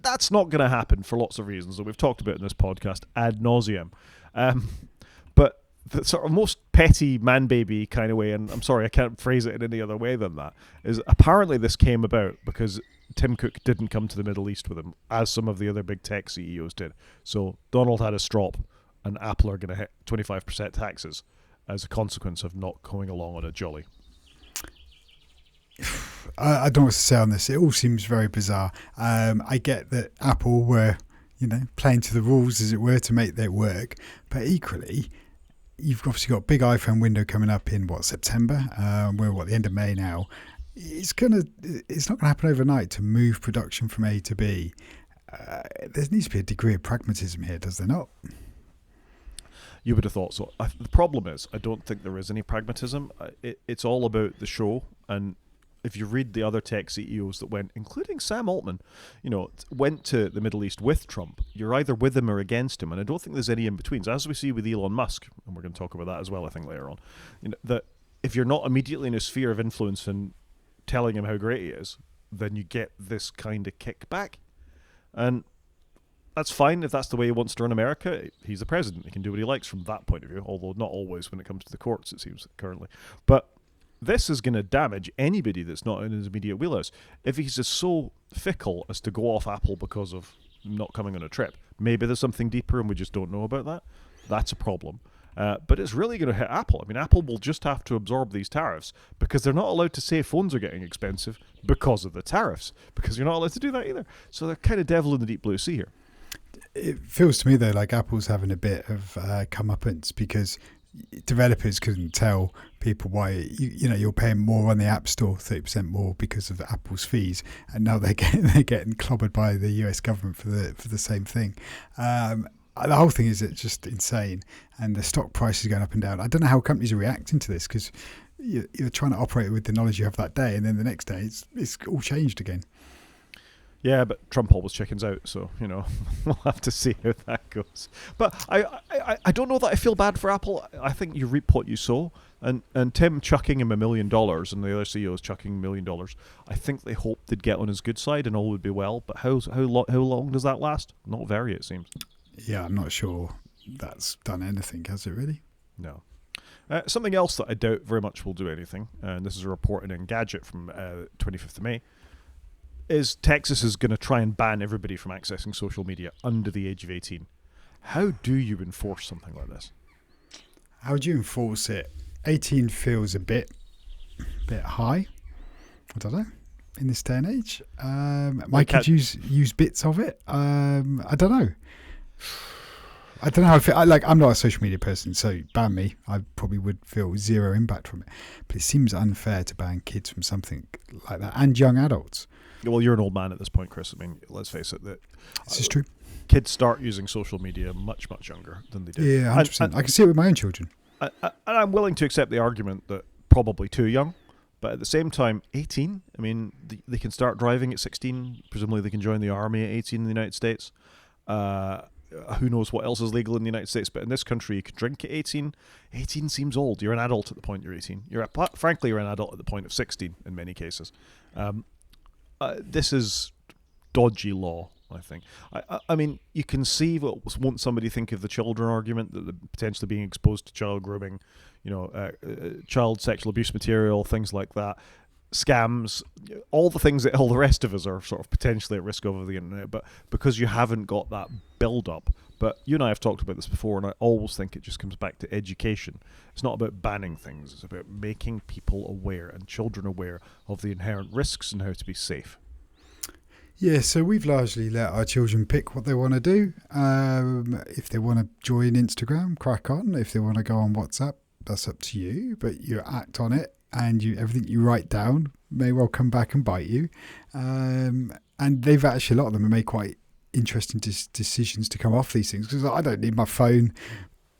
that's not going to happen for lots of reasons that we've talked about in this podcast ad nauseum. But the sort of most petty man-baby kind of way, and I'm sorry, I can't phrase it in any other way than that, is apparently this came about because Tim Cook didn't come to the Middle East with him, as some of the other big tech CEOs did. So Donald had a strop, and Apple are going to hit 25% taxes as a consequence of not going along on a jolly. I don't know what to say on this. It all seems very bizarre. I get that Apple were playing to the rules, as it were, to make that work. But equally, you've obviously got a big iPhone window coming up in September. We're the end of May now. It's not gonna happen overnight to move production from A to B. There needs to be a degree of pragmatism here, does there not? You would have thought so. The problem is, I don't think there is any pragmatism. It's all about the show. And if you read the other tech CEOs that went, including Sam Altman, went to the Middle East with Trump, you're either with him or against him. And I don't think there's any in-betweens. As we see with Elon Musk, and we're going to talk about that as well, I think, later on, that if you're not immediately in a sphere of influence and telling him how great he is, then you get this kind of kickback. And that's fine if that's the way he wants to run America. He's the president. He can do what he likes from that point of view, although not always when it comes to the courts, it seems, currently. But this is going to damage anybody that's not in his immediate wheelhouse. If he's just so fickle as to go off Apple because of not coming on a trip, maybe there's something deeper and we just don't know about that. That's a problem. But it's really going to hit Apple. I mean, Apple will just have to absorb these tariffs because they're not allowed to say phones are getting expensive because of the tariffs, because you're not allowed to do that either. So they're kind of devil in the deep blue sea here. It feels to me, though, like Apple's having a bit of comeuppance because developers couldn't tell people why you're paying more on the App Store, 30% more because of Apple's fees, and now they're getting clobbered by the US government for the same thing. The whole thing is it's just insane, and the stock price is going up and down. I don't know how companies are reacting to this because you're trying to operate with the knowledge you have that day, and then the next day it's all changed again. Yeah, but Trump always chickens out, so, we'll have to see how that goes. But I don't know that I feel bad for Apple. I think you reap what you sow, and Tim chucking him $1 million and the other CEOs chucking $1 million, I think they hoped they'd get on his good side and all would be well, but how long does that last? Not very, it seems. Yeah, I'm not sure that's done anything, has it really? No. Something else that I doubt very much will do anything, and this is a report in Engadget from 25th of May, is Texas is going to try and ban everybody from accessing social media under the age of 18. How do you enforce something like this? How do you enforce it? 18 feels a bit high. I don't know. In this day and age, my kids use bits of it. I don't know. I don't know how I feel. I'm not a social media person, so ban me. I probably would feel zero impact from it. But it seems unfair to ban kids from something like that, and young adults. Well, you're an old man at this point, Chris. I mean, let's face it. This is true. Kids start using social media much, much younger than they did. Yeah, 100%. I can see it with my own children. And I'm willing to accept the argument that probably too young, but at the same time, 18, I mean, they can start driving at 16. Presumably they can join the army at 18 in the United States. Who knows what else is legal in the United States, but in this country you can drink at 18. 18 seems old. You're an adult at the point you're 18. Frankly, you're an adult at the point of 16 in many cases. This is dodgy law, I think. I mean, you can see won't somebody think of the children argument, that they're potentially being exposed to child grooming, child sexual abuse material, things like that, scams, all the things that all the rest of us are sort of potentially at risk of over the internet, but because you haven't got that build-up. But you and I have talked about this before, and I always think it just comes back to education. It's not about banning things. It's about making people aware and children aware of the inherent risks and how to be safe. Yeah, so we've largely let our children pick what they want to do. If they want to join Instagram, crack on. If they want to go on WhatsApp, that's up to you. But you act on it, and everything you write down may well come back and bite you. And they've actually, a lot of them have made quite interesting decisions to come off these things, because I don't need my phone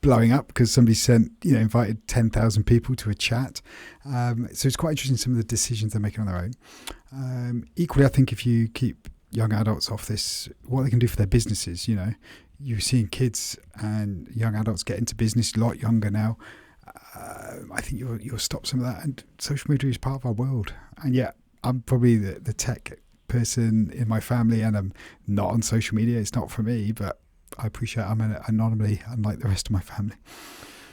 blowing up because somebody invited 10,000 people to a chat. So it's quite interesting, some of the decisions they're making on their own. Equally, I think if you keep young adults off this, what they can do for their businesses, you're seeing kids and young adults get into business a lot younger now. I think you'll stop some of that, and social media is part of our world. And yeah, I'm probably the tech person in my family, and I'm not on social media. It's not for me, but I appreciate I'm an anomaly, unlike the rest of my family.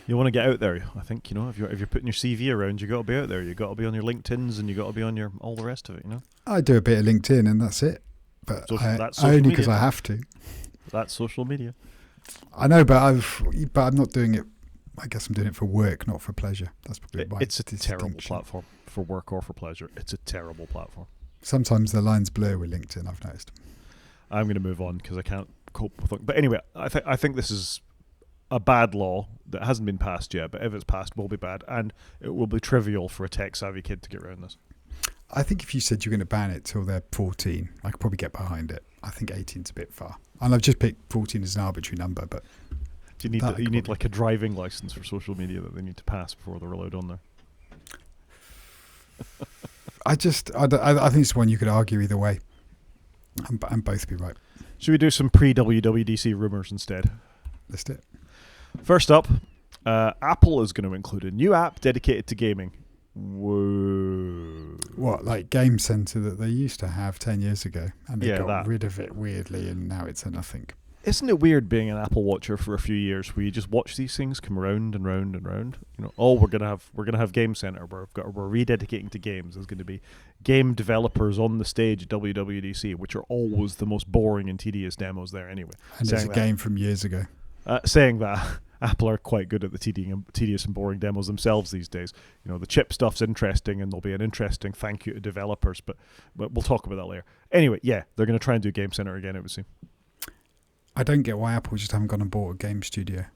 You want to get out there. I think, if you're putting your CV around, you got to be out there. You got to be on your LinkedIn's, and you got to be on your all the rest of it. I do a bit of LinkedIn, and that's it. But that's only because I have to. That's social media. I know, but I'm not doing it. I guess I'm doing it for work, not for pleasure. That's probably why. It's a terrible platform for work or for pleasure. It's a terrible platform. Sometimes the lines blur with LinkedIn, I've noticed. I'm going to move on because I can't cope with it. But anyway, I think this is a bad law that hasn't been passed yet, but if it's passed, it will be bad, and it will be trivial for a tech-savvy kid to get around this. I think if you said you're going to ban it till they're 14, I could probably get behind it. I think 18's a bit far. And I've just picked 14 as an arbitrary number, but... Do you need like a driving license for social media that they need to pass before they're allowed on there? I think it's one you could argue either way, and both be right. Should we do some pre-WWDC rumors instead? Let's do it. First up, Apple is going to include a new app dedicated to gaming. Whoa. What, like Game Center that they used to have 10 years ago, and they got rid of it weirdly, and now it's a nothing. Isn't it weird being an Apple watcher for a few years where you just watch these things come round and round and round? You know, we're gonna have Game Center. We're rededicating to games. There's going to be game developers on the stage at WWDC, which are always the most boring and tedious demos there anyway. And it's a game from years ago. Saying that, Apple are quite good at the tedious and boring demos themselves these days. You know, the chip stuff's interesting, and there'll be an interesting thank you to developers, but we'll talk about that later. Anyway, yeah, they're going to try and do Game Center again, it would seem. I don't get why Apple just haven't gone and bought a game studio.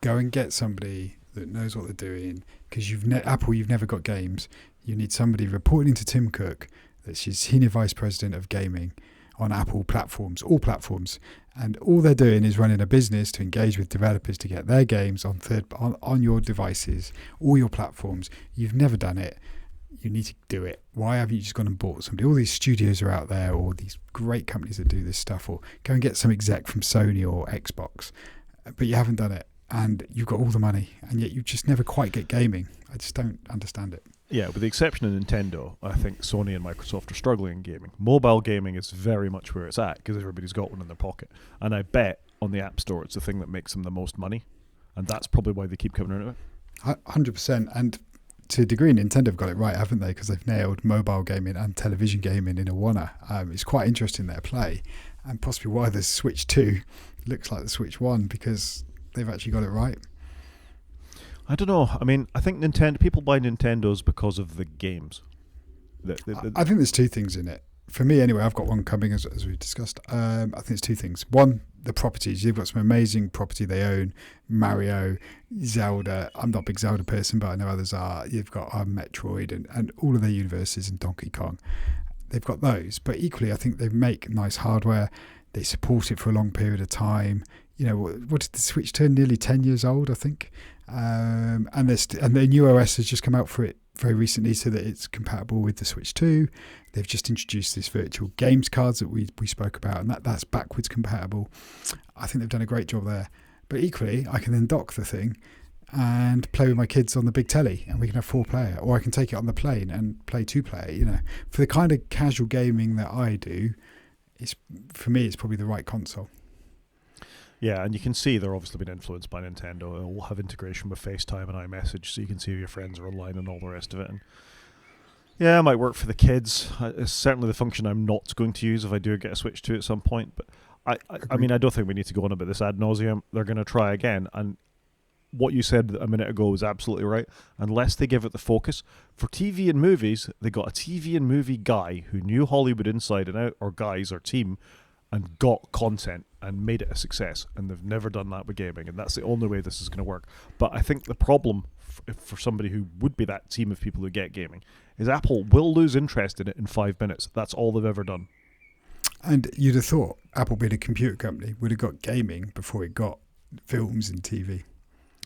Go and get somebody that knows what they're doing, because you've never got games. You need somebody reporting to Tim Cook that she's Senior Vice President of Gaming on Apple platforms, all platforms, and all they're doing is running a business to engage with developers to get their games on your devices, all your platforms. You've never done it. You need to do it. Why haven't you just gone and bought somebody? All these studios are out there, or these great companies that do this stuff, or go and get some exec from Sony or Xbox, but you haven't done it, and you've got all the money, and yet you just never quite get gaming. I just don't understand it. Yeah, with the exception of Nintendo, I think Sony and Microsoft are struggling in gaming. Mobile gaming is very much where it's at because everybody's got one in their pocket. And I bet on the App Store it's the thing that makes them the most money. And that's probably why they keep coming out of it. 100%. And to a degree, Nintendo have got it right, haven't they? Because they've nailed mobile gaming and television gaming in a oneer. It's quite interesting their play, and possibly why the Switch 2 looks like the Switch 1, because they've actually got it right. I don't know. I mean, I think people buy Nintendos because of the games. I think there's two things in it. For me, anyway, I've got one coming, as we discussed. I think it's two things. One, the properties. You've got some amazing property they own. Mario, Zelda. I'm not a big Zelda person, but I know others are. You've got Metroid and all of their universes, and Donkey Kong. They've got those. But equally, I think they make nice hardware. They support it for a long period of time. You know, what did the Switch turn? Nearly 10 years old, I think. And the new OS has just come out for it very recently, so that it's compatible with the Switch 2. They've just introduced this virtual games cards that we spoke about, and that's backwards compatible. I think they've done a great job there. But equally, I can then dock the thing and play with my kids on the big telly, and we can have 4-player, or I can take it on the plane and play 2-player. You know, for the kind of casual gaming that I do, for me, it's probably the right console. Yeah, and you can see they're obviously been influenced by Nintendo. It'll have integration with FaceTime and iMessage, so you can see if your friends are online and all the rest of it. And yeah, it might work for the kids. It's certainly the function I'm not going to use if I do get a Switch 2 at some point. But I mean, I don't think we need to go on about this ad nauseum. They're going to try again. And what you said a minute ago is absolutely right. Unless they give it the focus. For TV and movies, they got a TV and movie guy who knew Hollywood inside and out, or guys, or team, and got content and made it a success, and they've never done that with gaming, and that's the only way this is going to work. But I think the problem for somebody who would be that team of people who get gaming is Apple will lose interest in it in 5 minutes. That's all they've ever done. And you'd have thought Apple, being a computer company, would have got gaming before it got films and TV.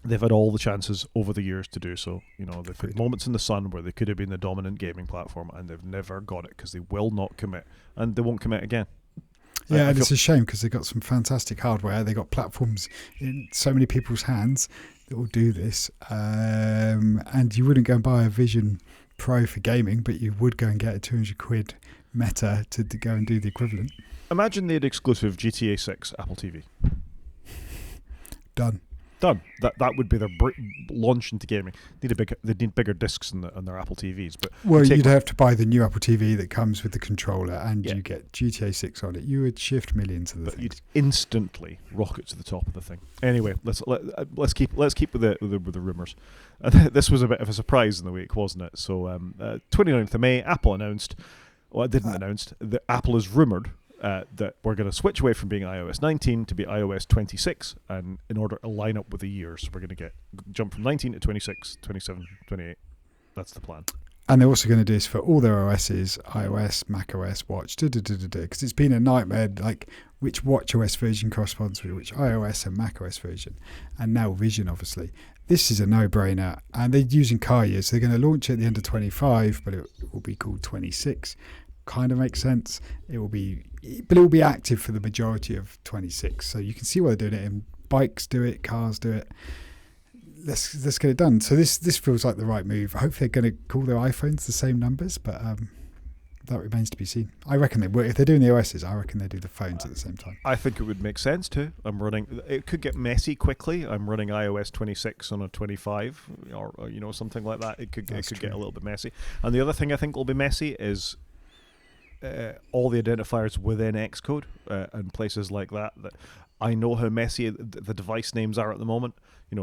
They've had all the chances over the years to do so. You know, they've had moments in the sun where they could have been the dominant gaming platform, and they've never got it because they will not commit, and they won't commit again. Yeah, and it's a shame because they've got some fantastic hardware. They've got platforms in so many people's hands that will do this. And you wouldn't go and buy a Vision Pro for gaming, but you would go and get a 200 quid Meta to go and do the equivalent. Imagine they had exclusive GTA 6 Apple TV. Done. That would be their launch into gaming. They need bigger discs on their Apple TVs. But you'd have to buy the new Apple TV that comes with the controller, and you get GTA 6 on it. You would shift millions to the thing. You'd instantly rocket to the top of the thing. Anyway, let's keep with the rumors. This was a bit of a surprise in the week, wasn't it? So 29th of May, Apple announced. Well, it didn't announce. Apple is rumored that we're going to switch away from being iOS 19 to be iOS 26, and in order to line up with the years, we're going to jump from 19 to 26, 27, 28. That's the plan. And they're also going to do this for all their OSs, iOS, macOS, Watch, because it's been a nightmare, like which WatchOS version corresponds with which iOS and macOS version, and now Vision, obviously. This is a no-brainer, and they're using car years. They're going to launch it at the end of 25, but it will be called 26. Kind of makes sense. It will be active for the majority of 26. So you can see why they're doing it. And bikes do it, cars do it. Let's get it done. So this feels like the right move. I hope they're going to call their iPhones the same numbers, but that remains to be seen. I reckon they will. If they're doing the OSs, I reckon they do the phones at the same time. I think it would make sense too. It could get messy quickly. I'm running iOS 26 on a 25, or something like that. It could get a little bit messy. And the other thing I think will be messy is all the identifiers within Xcode and places like that. That I know how messy the device names are at the moment.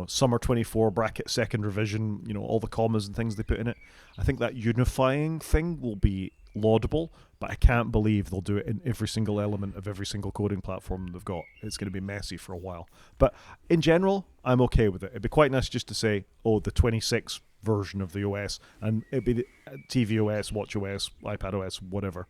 Summer 24 bracket second revision. All the commas and things they put in it. I think that unifying thing will be laudable, but I can't believe they'll do it in every single element of every single coding platform they've got. It's going to be messy for a while. But in general, I'm okay with it. It'd be quite nice just to say, the 26 version of the OS, and it'd be the tvOS, watchOS, iPadOS, whatever.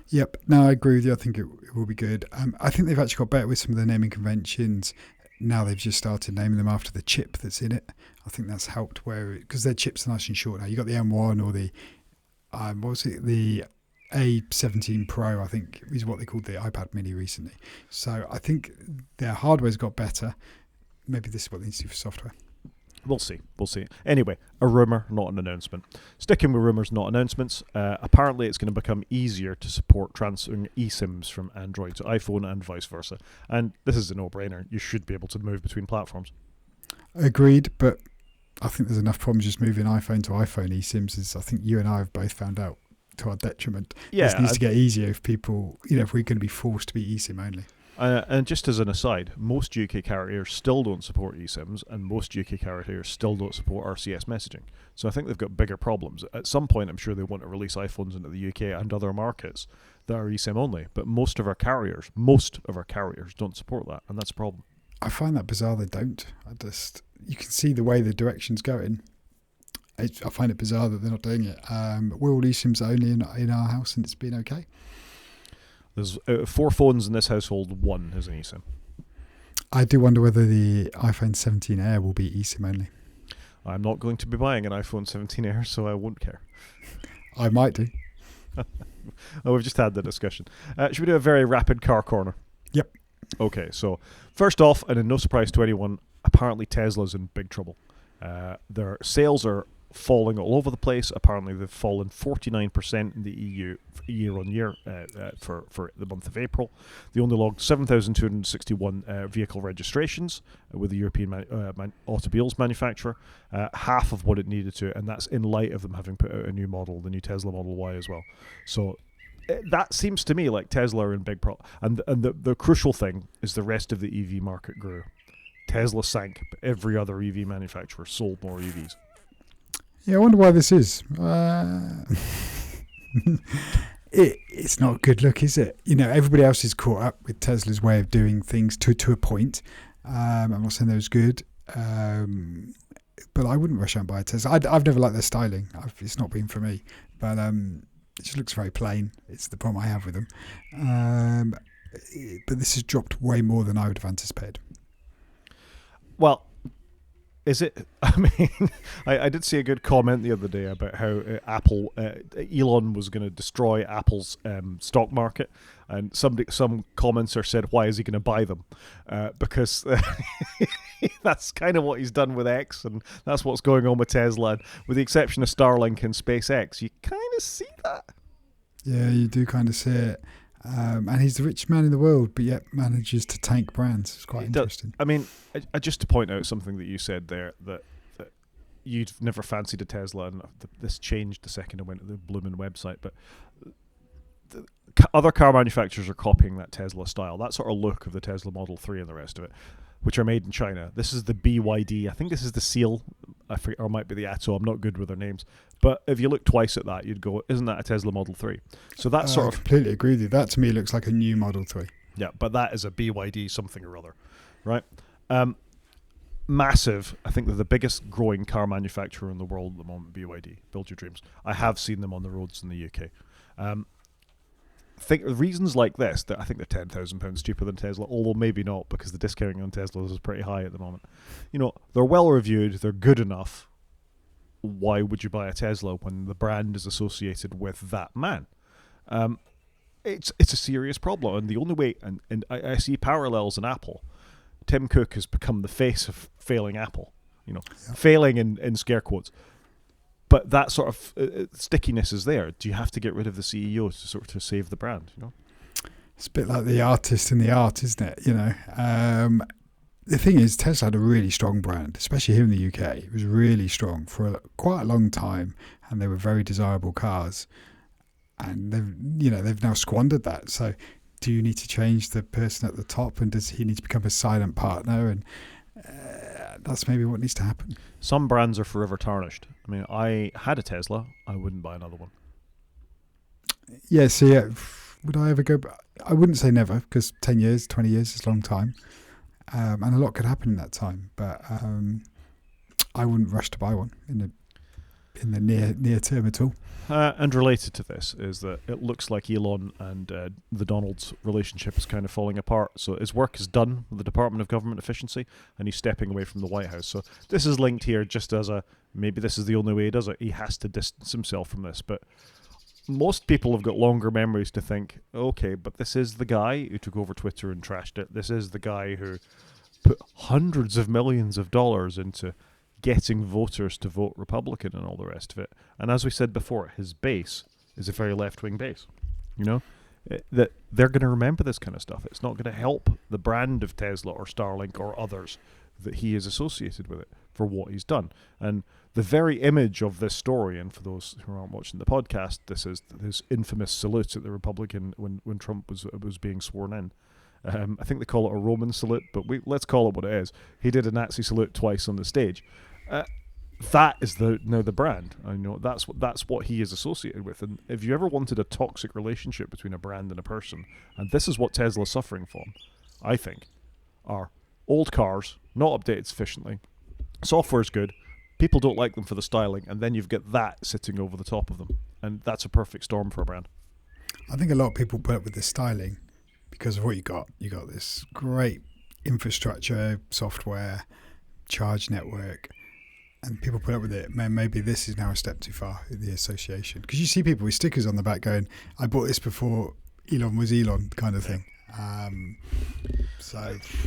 Yep. No, I agree with you. I think it will be good. I think they've actually got better with some of the naming conventions. Now they've just started naming them after the chip that's in it. I think that's helped because their chips are nice and short now. You got the M1 or the the A17 Pro, I think is what they called the iPad Mini recently. So I think their hardware's got better. Maybe this is what they need to do for software. We'll see. Anyway, a rumour, not an announcement. Sticking with rumours, not announcements. Apparently, it's going to become easier to support transferring eSIMs from Android to iPhone and vice versa. And this is a no-brainer. You should be able to move between platforms. Agreed, but I think there's enough problems just moving iPhone to iPhone eSIMs. As I think you and I have both found out to our detriment. Yeah, this needs to get easier if people, if we're going to be forced to be eSIM only. And just as an aside, most UK carriers still don't support eSIMs, and most UK carriers still don't support RCS messaging. So I think they've got bigger problems. At some point, I'm sure they want to release iPhones into the UK and other markets that are eSIM only. But most of our carriers don't support that, and that's a problem. I find that bizarre they don't. You can see the way the direction's going. I find it bizarre that they're not doing it. We're all eSIMs only in our house, and it's been okay. There's 4 phones in this household, 1 is an eSIM. I do wonder whether the iPhone 17 Air will be eSIM only. I'm not going to be buying an iPhone 17 Air, so I won't care. I might do. We've just had the discussion. Should we do a very rapid car corner? Yep. Okay, so first off, and in no surprise to anyone, apparently Tesla's in big trouble. Their sales are falling all over the place. Apparently they've fallen 49% in the EU year on year for the month of April. They only logged 7,261 vehicle registrations with the European automobiles manufacturer, half of what it needed to, and that's in light of them having put out a new model, the new Tesla Model Y as well. So that seems to me like Tesla are in big problem. And the crucial thing is the rest of the EV market grew. Tesla sank, but every other EV manufacturer sold more EVs. Yeah, I wonder why this is. It's not a good look, is it? Everybody else is caught up with Tesla's way of doing things to a point. I'm not saying that was good, but I wouldn't rush out and buy a Tesla. I've never liked their styling. It's not been for me, but it just looks very plain. It's the problem I have with them. But this has dropped way more than I would have anticipated. Well, is it? I mean, I did see a good comment the other day about how Elon was going to destroy Apple's stock market, and some commenter said, "Why is he going to buy them?" Because that's kind of what he's done with X, and that's what's going on with Tesla. And with the exception of Starlink and SpaceX, you kind of see that. Yeah, you do kind of see it. And he's the richest man in the world, but yet manages to tank brands. It's quite interesting. I mean, just to point out something that you said there, that you'd never fancied a Tesla, and this changed the second I went to the blooming website, but other car manufacturers are copying that Tesla style, that sort of look of the Tesla Model 3 and the rest of it. which are made in China. This is the BYD. I think this is the Seal. I forget, or it might be the Atto. I'm not good with their names. But if you look twice at that, you'd go, isn't that a Tesla Model 3? So that's sort I of... completely agree with you. That to me looks like a new Model 3. Yeah, but that is a BYD something or other, right? Massive. I think they're the biggest growing car manufacturer in the world at the moment, BYD. Build your dreams. I have seen them on the roads in the UK. Think reasons like this, that I think they're £10,000 cheaper than Tesla, although maybe not, because the discounting on Teslas is pretty high at the moment. You know, they're well reviewed, they're good enough. Why would you buy a Tesla when the brand is associated with that man? It's a serious problem, and the only way, and I see parallels in Apple. Tim Cook has become the face of failing Apple, failing in scare quotes. But that sort of stickiness is there. Do you have to get rid of the CEO to save the brand? It's a bit like the artist and the art, isn't it? The thing is, Tesla had a really strong brand, especially here in the UK. It was really strong for quite a long time, and they were very desirable cars. And they've now squandered that. So, do you need to change the person at the top, and does he need to become a silent partner? And that's maybe what needs to happen. Some brands are forever tarnished. I mean, I had a Tesla. I wouldn't buy another one. Yeah, would I ever go back? I wouldn't say never, because 10 years, 20 years is a long time. And a lot could happen in that time. But I wouldn't rush to buy one in the near term at all. And related to this is that it looks like Elon and the Donald's relationship is kind of falling apart. So his work is done with the Department of Government Efficiency, and he's stepping away from the White House. So this is linked here just as maybe this is the only way he does it. He has to distance himself from this. But most people have got longer memories to think, okay, but this is the guy who took over Twitter and trashed it. This is the guy who put hundreds of millions of dollars into getting voters to vote Republican and all the rest of it. And as we said before, his base is a very left-wing base. That they're going to remember this kind of stuff. It's not going to help the brand of Tesla or Starlink or others that he is associated with it for what he's done. And the very image of this story, and for those who aren't watching the podcast, this is his infamous salute at the Republican when Trump was being sworn in. I think they call it a Roman salute, but let's call it what it is. He did a Nazi salute twice on the stage. That is now the brand. I know that's what he is associated with. And if you ever wanted a toxic relationship between a brand and a person, and this is what Tesla's suffering from, I think, are old cars not updated sufficiently. Software's good. People don't like them for the styling, and then you've got that sitting over the top of them, and that's a perfect storm for a brand. I think a lot of people put up with the styling because of what you got. You got this great infrastructure, software, charge network, and people put up with it. Man, maybe this is now a step too far in the association. Because you see people with stickers on the back going, I bought this before Elon was Elon, kind of thing. I'm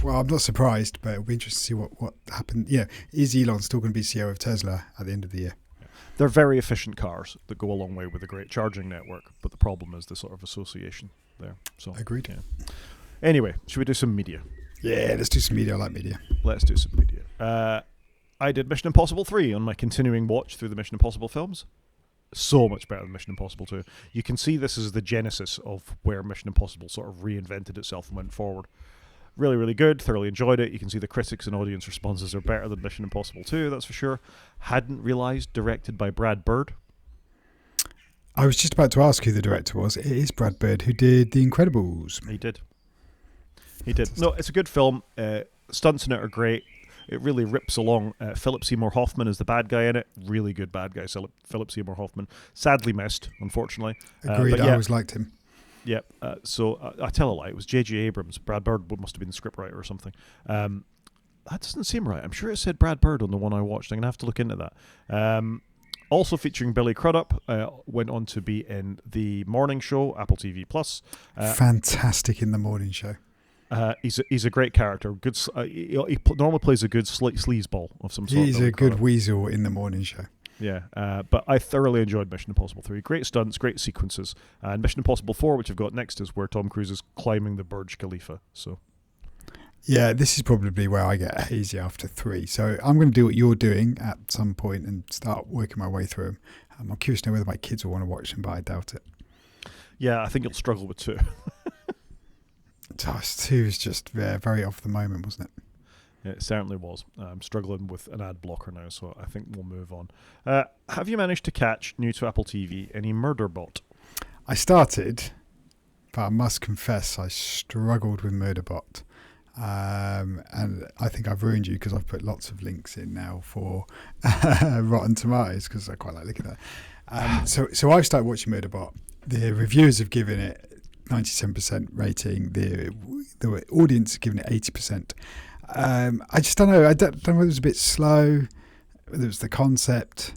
not surprised, but it'll be interesting to see what happened. Is Elon still going to be CEO of Tesla at the end of the year? They're very efficient cars that go a long way with a great charging network, but the problem is the sort of association there. So agreed. Yeah. Anyway, should we do some media? Yeah, let's do some media. I like media. Let's do some media. I did Mission Impossible 3 on my continuing watch through the Mission Impossible films. So much better than Mission Impossible 2. You can see this is the genesis of where Mission Impossible sort of reinvented itself and went forward. Really, really good. Thoroughly enjoyed it. You can see the critics and audience responses are better than Mission Impossible 2, that's for sure. Hadn't realised, directed by Brad Bird. I was just about to ask who the director was. It is Brad Bird, who did The Incredibles. He did. No, it's a good film. Stunts in it are great. It really rips along. Philip Seymour Hoffman is the bad guy in it. Really good bad guy, Philip Seymour Hoffman. Sadly missed, unfortunately. Agreed, I always liked him. Yeah, so I tell a lie. It was J.J. Abrams. Brad Bird must have been the scriptwriter or something. That doesn't seem right. I'm sure it said Brad Bird on the one I watched. I'm going to have to look into that. Also featuring Billy Crudup, went on to be in The Morning Show, Apple TV+. Fantastic in The Morning Show. He's a great character. Good. He normally plays a good sleazeball of some sort. He's a good weasel in The Morning Show. Yeah, but I thoroughly enjoyed Mission Impossible 3. Great stunts, great sequences. And Mission Impossible 4, which I've got next, is where Tom Cruise is climbing the Burj Khalifa. So, yeah, this is probably where I get hazy after 3. So I'm going to do what you're doing at some point and start working my way through them. I'm curious to know whether my kids will want to watch them, but I doubt it. Yeah, I think you'll struggle with 2. 2 is just very off the moment, wasn't it? It certainly was. I'm struggling with an ad blocker now, so I think we'll move on. Have you managed to catch, new to Apple TV, any Murderbot? I started, but I must confess I struggled with Murderbot. And I think I've ruined you because I've put lots of links in now for Rotten Tomatoes because I quite like looking at that. So I've started watching Murderbot. The reviewers have given it 97% rating. The audience have given it 80%. I just don't know. I don't know whether it was a bit slow, whether it was the concept.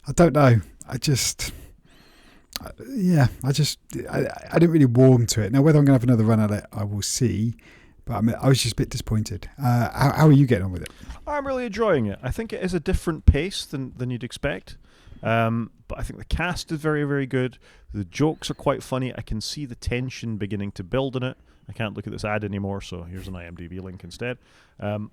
I don't know. I didn't really warm to it. Now, whether I'm going to have another run at it, I will see. But I was just a bit disappointed. How are you getting on with it? I'm really enjoying it. I think it is a different pace than you'd expect. But I think the cast is very, very good. The jokes are quite funny. I can see the tension beginning to build in it. I can't look at this ad anymore, so here's an IMDb link instead. I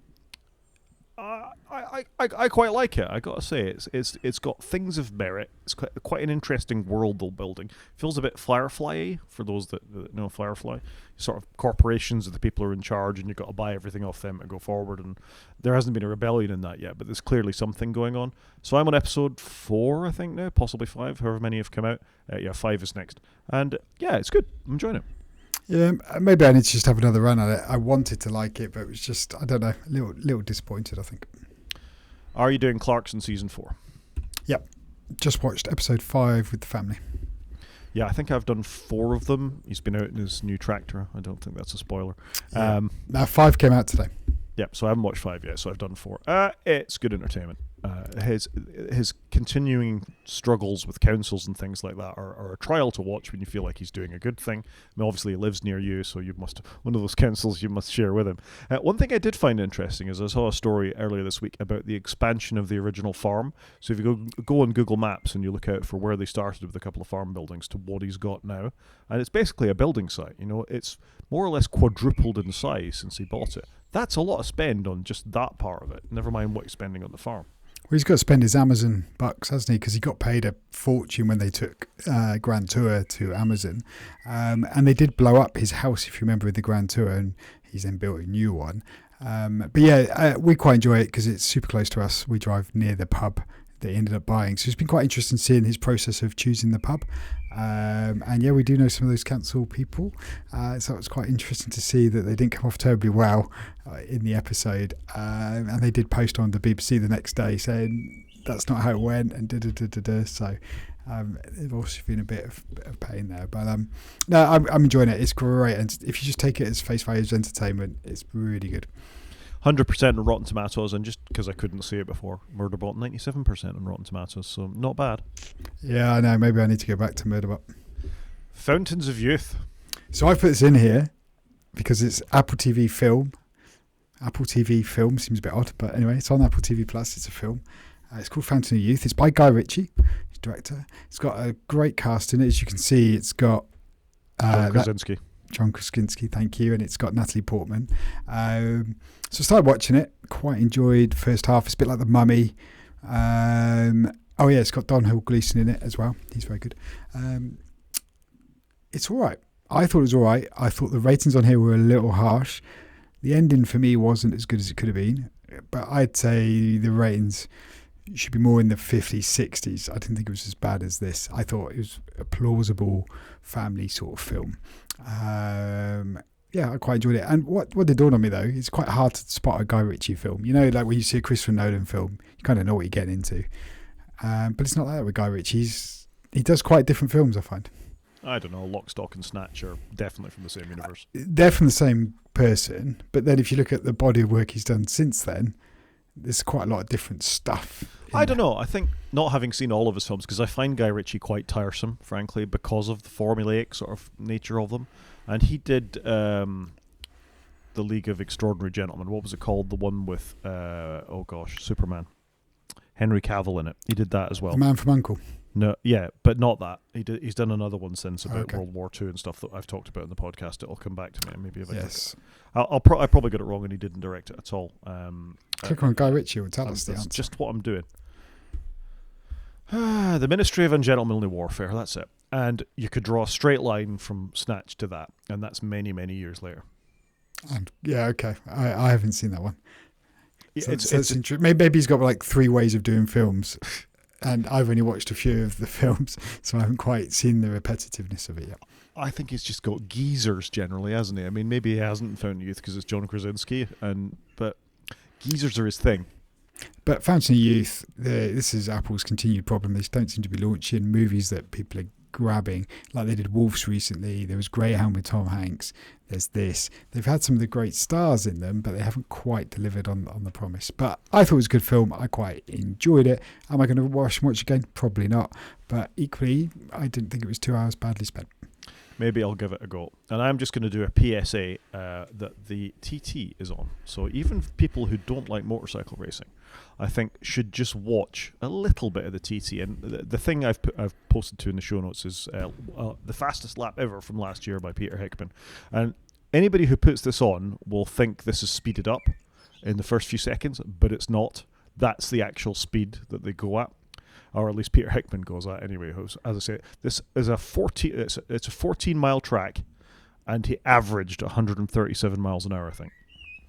quite like it. I gotta say, it's got things of merit. It's quite an interesting world they're building. Feels a bit Firefly-y for those that know Firefly. Sort of corporations are the people who are in charge, and you've got to buy everything off them to go forward. And there hasn't been a rebellion in that yet, but there's clearly something going on. So I'm on episode 4, I think now, possibly 5, however many have come out. 5 is next, and it's good. I'm enjoying it. Yeah, maybe I need to just have another run at it. I wanted to like it, but it was just, I don't know, a little disappointed, I think. Are you doing Clarkson season 4? Yep. Just watched episode 5 with the family. Yeah, I think I've done 4 of them. He's been out in his new tractor. I don't think that's a spoiler. Yeah. Now 5 came out today. Yep, so I haven't watched 5 yet, so I've done 4. It's good entertainment. His continuing struggles with councils and things like that are a trial to watch when you feel like he's doing a good thing. I mean, obviously he lives near you, so you must one of those councils you must share with him. One thing I did find interesting is I saw a story earlier this week about the expansion of the original farm. So if you go on Google Maps and you look out for where they started with a couple of farm buildings to what he's got now, and it's basically a building site. You know, it's more or less quadrupled in size since he bought it. That's a lot of spend on just that part of it, never mind what he's spending on the farm. Well, he's got to spend his Amazon bucks, hasn't he? Because he got paid a fortune when they took Grand Tour to Amazon. And they did blow up his house, if you remember, with the Grand Tour, and he's then built a new one. We quite enjoy it because it's super close to us. We drive near the pub that he ended up buying. So it's been quite interesting seeing his process of choosing the pub. We do know some of those council people. So it was quite interesting to see that they didn't come off terribly well in the episode. And they did post on the BBC the next day saying that's not how it went and da-da-da-da-da. So they've also been a bit of pain there. But I'm enjoying it. It's great. And if you just take it as face value as entertainment, it's really good. 100% on Rotten Tomatoes, and just because I couldn't see it before, Murderbot 97% on Rotten Tomatoes, so not bad. Yeah, I know. Maybe I need to go back to Murderbot. Fountains of Youth. So I put this in here because it's Apple TV Film. Apple TV Film seems a bit odd, but anyway, it's on Apple TV Plus. It's a film. It's called Fountain of Youth. It's by Guy Ritchie, he's director. It's got a great cast in it. As you can see, it's got John Krasinski, thank you, and it's got Natalie Portman. So I started watching it, quite enjoyed first half. It's a bit like The Mummy. It's got Domhnall Gleeson in it as well. He's very good. It's all right. I thought it was all right. I thought the ratings on here were a little harsh. The ending for me wasn't as good as it could have been, but I'd say the ratings should be more in the 50s, 60s. I didn't think it was as bad as this. I thought it was a plausible family sort of film. I quite enjoyed it. And what did dawn on me, though, it's quite hard to spot a Guy Ritchie film. You know, like when you see a Christopher Nolan film, you kind of know what you're getting into. But it's not like that with Guy Ritchie. He does quite different films, I find. I don't know, Lock, Stock and Snatch are definitely from the same universe. They're from the same person, but then if you look at the body of work he's done since then, there's quite a lot of different stuff. I don't know. I think not having seen all of his films, because I find Guy Ritchie quite tiresome, frankly, because of the formulaic sort of nature of them. And he did The League of Extraordinary Gentlemen. What was it called? The one with, Superman. Henry Cavill in it. He did that as well. The Man from U.N.C.L.E. No, yeah, but not that. He's done another one since about World War II and stuff that I've talked about in the podcast. It'll come back to me. Maybe if I probably got it wrong and he didn't direct it at all. Click on Guy Ritchie and tell us the answer. That's just what I'm doing. The Ministry of Ungentlemanly Warfare, that's it. And you could draw a straight line from Snatch to that, and that's many, many years later. I haven't seen that one. That's interesting. Maybe he's got like 3 ways of doing films, and I've only watched a few of the films, so I haven't quite seen the repetitiveness of it yet. I think he's just got geezers generally, hasn't he? I mean, maybe he hasn't found youth because it's John Krasinski, but geezers are his thing. But Fountain of Youth, this is Apple's continued problem. They don't seem to be launching movies that people are grabbing. Like they did Wolves recently. There was Greyhound with Tom Hanks. There's this. They've had some of the great stars in them, but they haven't quite delivered on the promise. But I thought it was a good film. I quite enjoyed it. Am I going to watch again? Probably not. But equally, I didn't think it was 2 hours badly spent. Maybe I'll give it a go. And I'm just going to do a PSA that the TT is on. So even people who don't like motorcycle racing, I think should just watch a little bit of the TT. And the thing I've posted to in the show notes is the fastest lap ever from last year by Peter Hickman. And anybody who puts this on will think this is speeded up in the first few seconds, but it's not. That's the actual speed that they go at. Or at least Peter Hickman goes at anyway. As I say, this is it's a 14-mile track, and he averaged 137 miles an hour, I think.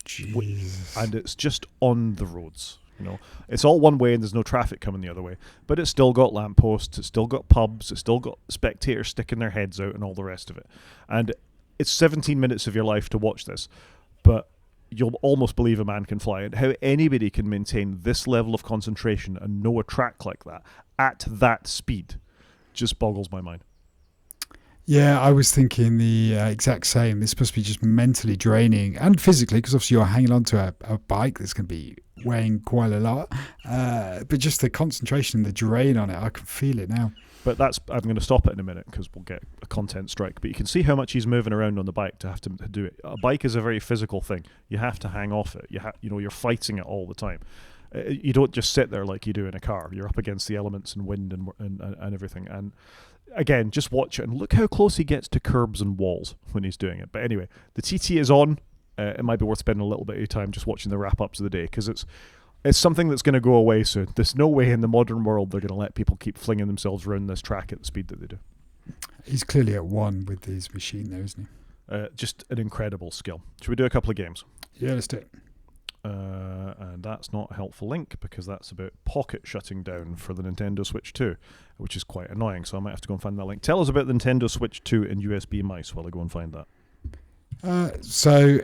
Jeez. And it's just on the roads. It's all one way and there's no traffic coming the other way. But it's still got lampposts, it's still got pubs, it's still got spectators sticking their heads out and all the rest of it. And it's 17 minutes of your life to watch this. But you'll almost believe a man can fly. And how anybody can maintain this level of concentration and know a track like that at that speed just boggles my mind. Yeah, I was thinking the exact same. This must be just mentally draining and physically, because obviously you're hanging on to a bike that's going to be weighing quite a lot. But just the concentration, the drain on it, I can feel it now. But I'm going to stop it in a minute because we'll get a content strike. But you can see how much he's moving around on the bike to have to do it. A bike is a very physical thing. You have to hang off it. You're fighting it all the time. You don't just sit there like you do in a car. You're up against the elements and wind and everything. And again, just watch it and look how close he gets to curbs and walls when he's doing it. But anyway, the TT is on. It might be worth spending a little bit of your time just watching the wrap-ups of the day because it's something that's going to go away soon. There's no way in the modern world they're going to let people keep flinging themselves around this track at the speed that they do. He's clearly at one with his machine there, isn't he? Just an incredible skill. Should we do a couple of games? Yeah, let's do it. And that's not a helpful link because that's about Pocket shutting down for the Nintendo Switch 2, which is quite annoying, so I might have to go and find that link. Tell us about the Nintendo Switch 2 and USB mice while I go and find that. So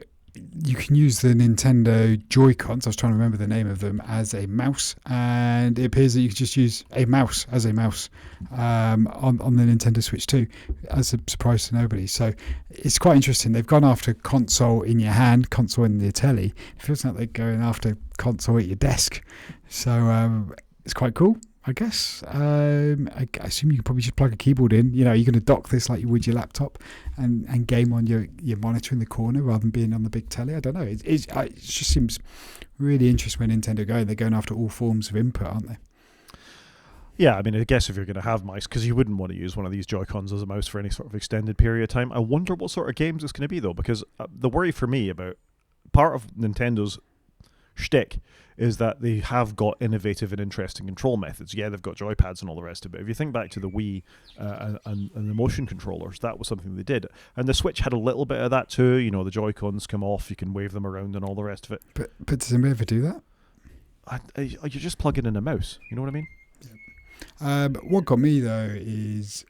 you can use the Nintendo Joy-Cons, I was trying to remember the name of them, as a mouse, and it appears that you can just use a mouse as a mouse on the Nintendo Switch 2, as a surprise to nobody. So it's quite interesting. They've gone after console in your hand, console in the telly. It feels like they're going after console at your desk. So it's quite cool, I guess. I assume you can probably just plug a keyboard in. You're going to dock this like you would your laptop and game on your monitor in the corner rather than being on the big telly. I don't know. It just seems really interesting where Nintendo going. They're going after all forms of input, aren't they? Yeah, I mean, I guess if you're going to have mice, because you wouldn't want to use one of these Joy-Cons as a mouse for any sort of extended period of time. I wonder what sort of games it's going to be, though, because the worry for me about part of Nintendo's shtick is that they have got innovative and interesting control methods. Yeah, they've got joypads and all the rest of it. If you think back to the Wii and the motion controllers, that was something they did. And the Switch had a little bit of that too. The Joy-Cons come off, you can wave them around and all the rest of it. But does anybody ever do that? You're just plugging in a mouse. You know what I mean? Yeah. What got me though is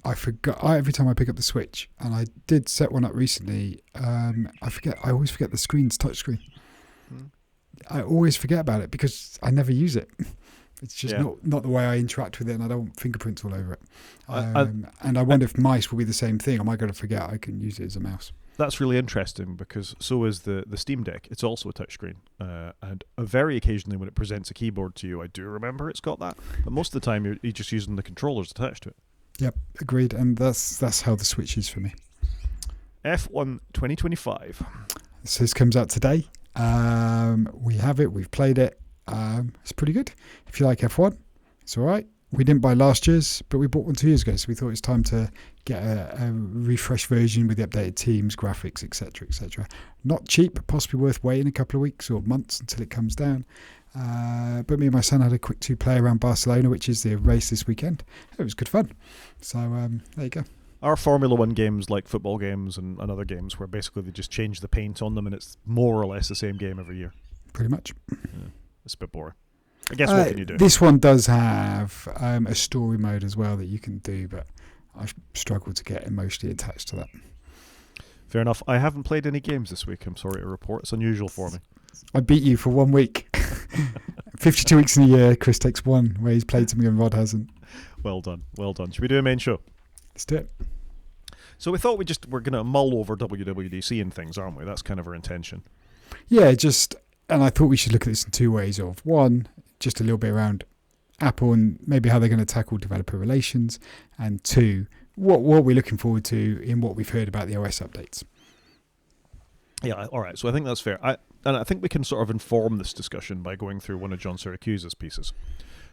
I forgot. Every time I pick up the Switch, and I did set one up recently, I always forget the screen's touchscreen. I always forget about it because I never use it. It's just not the way I interact with it, and I don't want fingerprints all over it. And I wonder if mice will be the same thing. Am I going to forget I can use it as a mouse? That's really interesting because so is the Steam Deck. It's also a touchscreen. And very occasionally when it presents a keyboard to you, I do remember it's got that. But most of the time you're just using the controllers attached to it. Yep, agreed. And that's how the Switch is for me. F1 2025. So this comes out today. We have it. We've played it. It's pretty good. If you like F1, it's all right. We didn't buy last year's, but we bought one 2 years ago, so we thought it was time to get a refreshed version with the updated teams, graphics, etc., etc. Not cheap, but possibly worth waiting a couple of weeks or months until it comes down. But me and my son had a quick 2-play around Barcelona, which is the race this weekend. It was good fun. So there you go. Our Formula One games, like football games and other games, where basically they just change the paint on them and it's more or less the same game every year. Pretty much. Yeah, it's a bit boring. I guess what can you do? This one does have a story mode as well that you can do, but I struggle to get emotionally attached to that. Fair enough. I haven't played any games this week, I'm sorry to report. It's unusual for me. I beat you for 1 week. 52 weeks in a year, Chris takes one where he's played something and Rod hasn't. Well done. Well done. Should we do a main show? Let's do it. So we thought we're going to mull over WWDC and things, aren't we? That's kind of our intention. Yeah, and I thought we should look at this in two ways of, one, just a little bit around Apple and maybe how they're going to tackle developer relations, and two, what we're looking forward to in what we've heard about the OS updates. Yeah, all right. So I think that's fair. I think we can sort of inform this discussion by going through one of John Syracuse's pieces,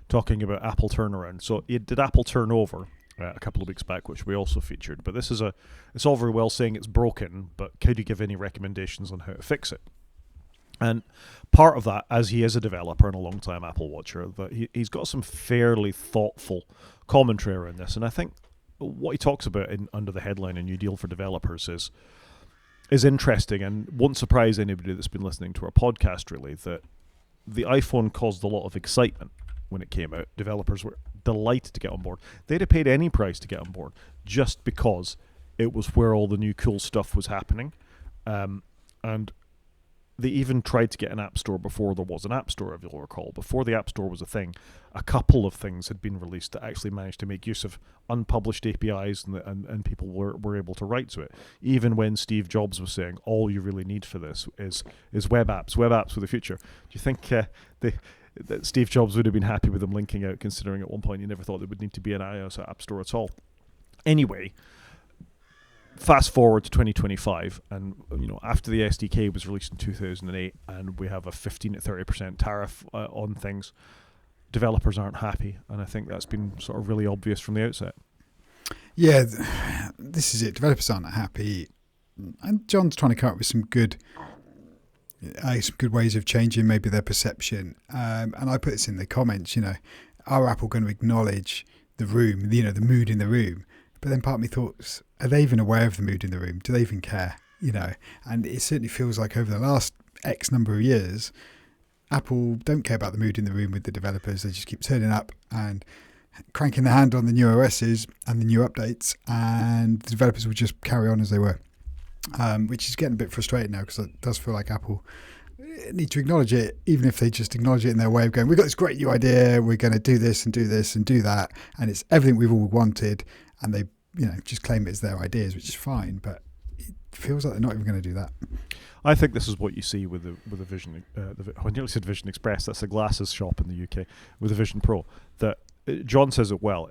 talking about Apple turnaround. So did Apple turn over a couple of weeks back, which we also featured. But it's all very well saying it's broken, but could you give any recommendations on how to fix it? And part of that, as he is a developer and a long-time Apple watcher, that he's got some fairly thoughtful commentary around this. And I think what he talks about under the headline "A New Deal for Developers" is interesting and won't surprise anybody that's been listening to our podcast, really, that the iPhone caused a lot of excitement when it came out. Developers were delighted to get on board. They'd have paid any price to get on board just because it was where all the new cool stuff was happening. And they even tried to get an app store before there was an app store, if you'll recall. Before the app store was a thing, a couple of things had been released that actually managed to make use of unpublished APIs and people were able to write to it. Even when Steve Jobs was saying, all you really need for this is web apps for the future. Do you think that Steve Jobs would have been happy with them linking out, considering at one point he never thought there would need to be an iOS app store at all? Anyway, fast forward to 2025, and after the SDK was released in 2008, and we have a 15 to 30% tariff on things, developers aren't happy, and I think that's been sort of really obvious from the outset. Yeah, this is it. Developers aren't happy, and John's trying to come up with some good ways of changing maybe their perception. And I put this in the comments. Are Apple going to acknowledge the room? The mood in the room. But then part of me thought, are they even aware of the mood in the room? Do they even care? And it certainly feels like over the last X number of years, Apple don't care about the mood in the room with the developers. They just keep turning up and cranking their hand on the new OSs and the new updates, and the developers will just carry on as they were, which is getting a bit frustrating now because it does feel like Apple need to acknowledge it, even if they just acknowledge it in their way of going, we've got this great new idea, we're going to do this and do this and do that, and it's everything we've all wanted. And they, just claim it as their ideas, which is fine, but it feels like they're not even going to do that. I think this is what you see with the Vision. I nearly said Vision Express. That's a glasses shop in the UK with the Vision Pro. That John says it well.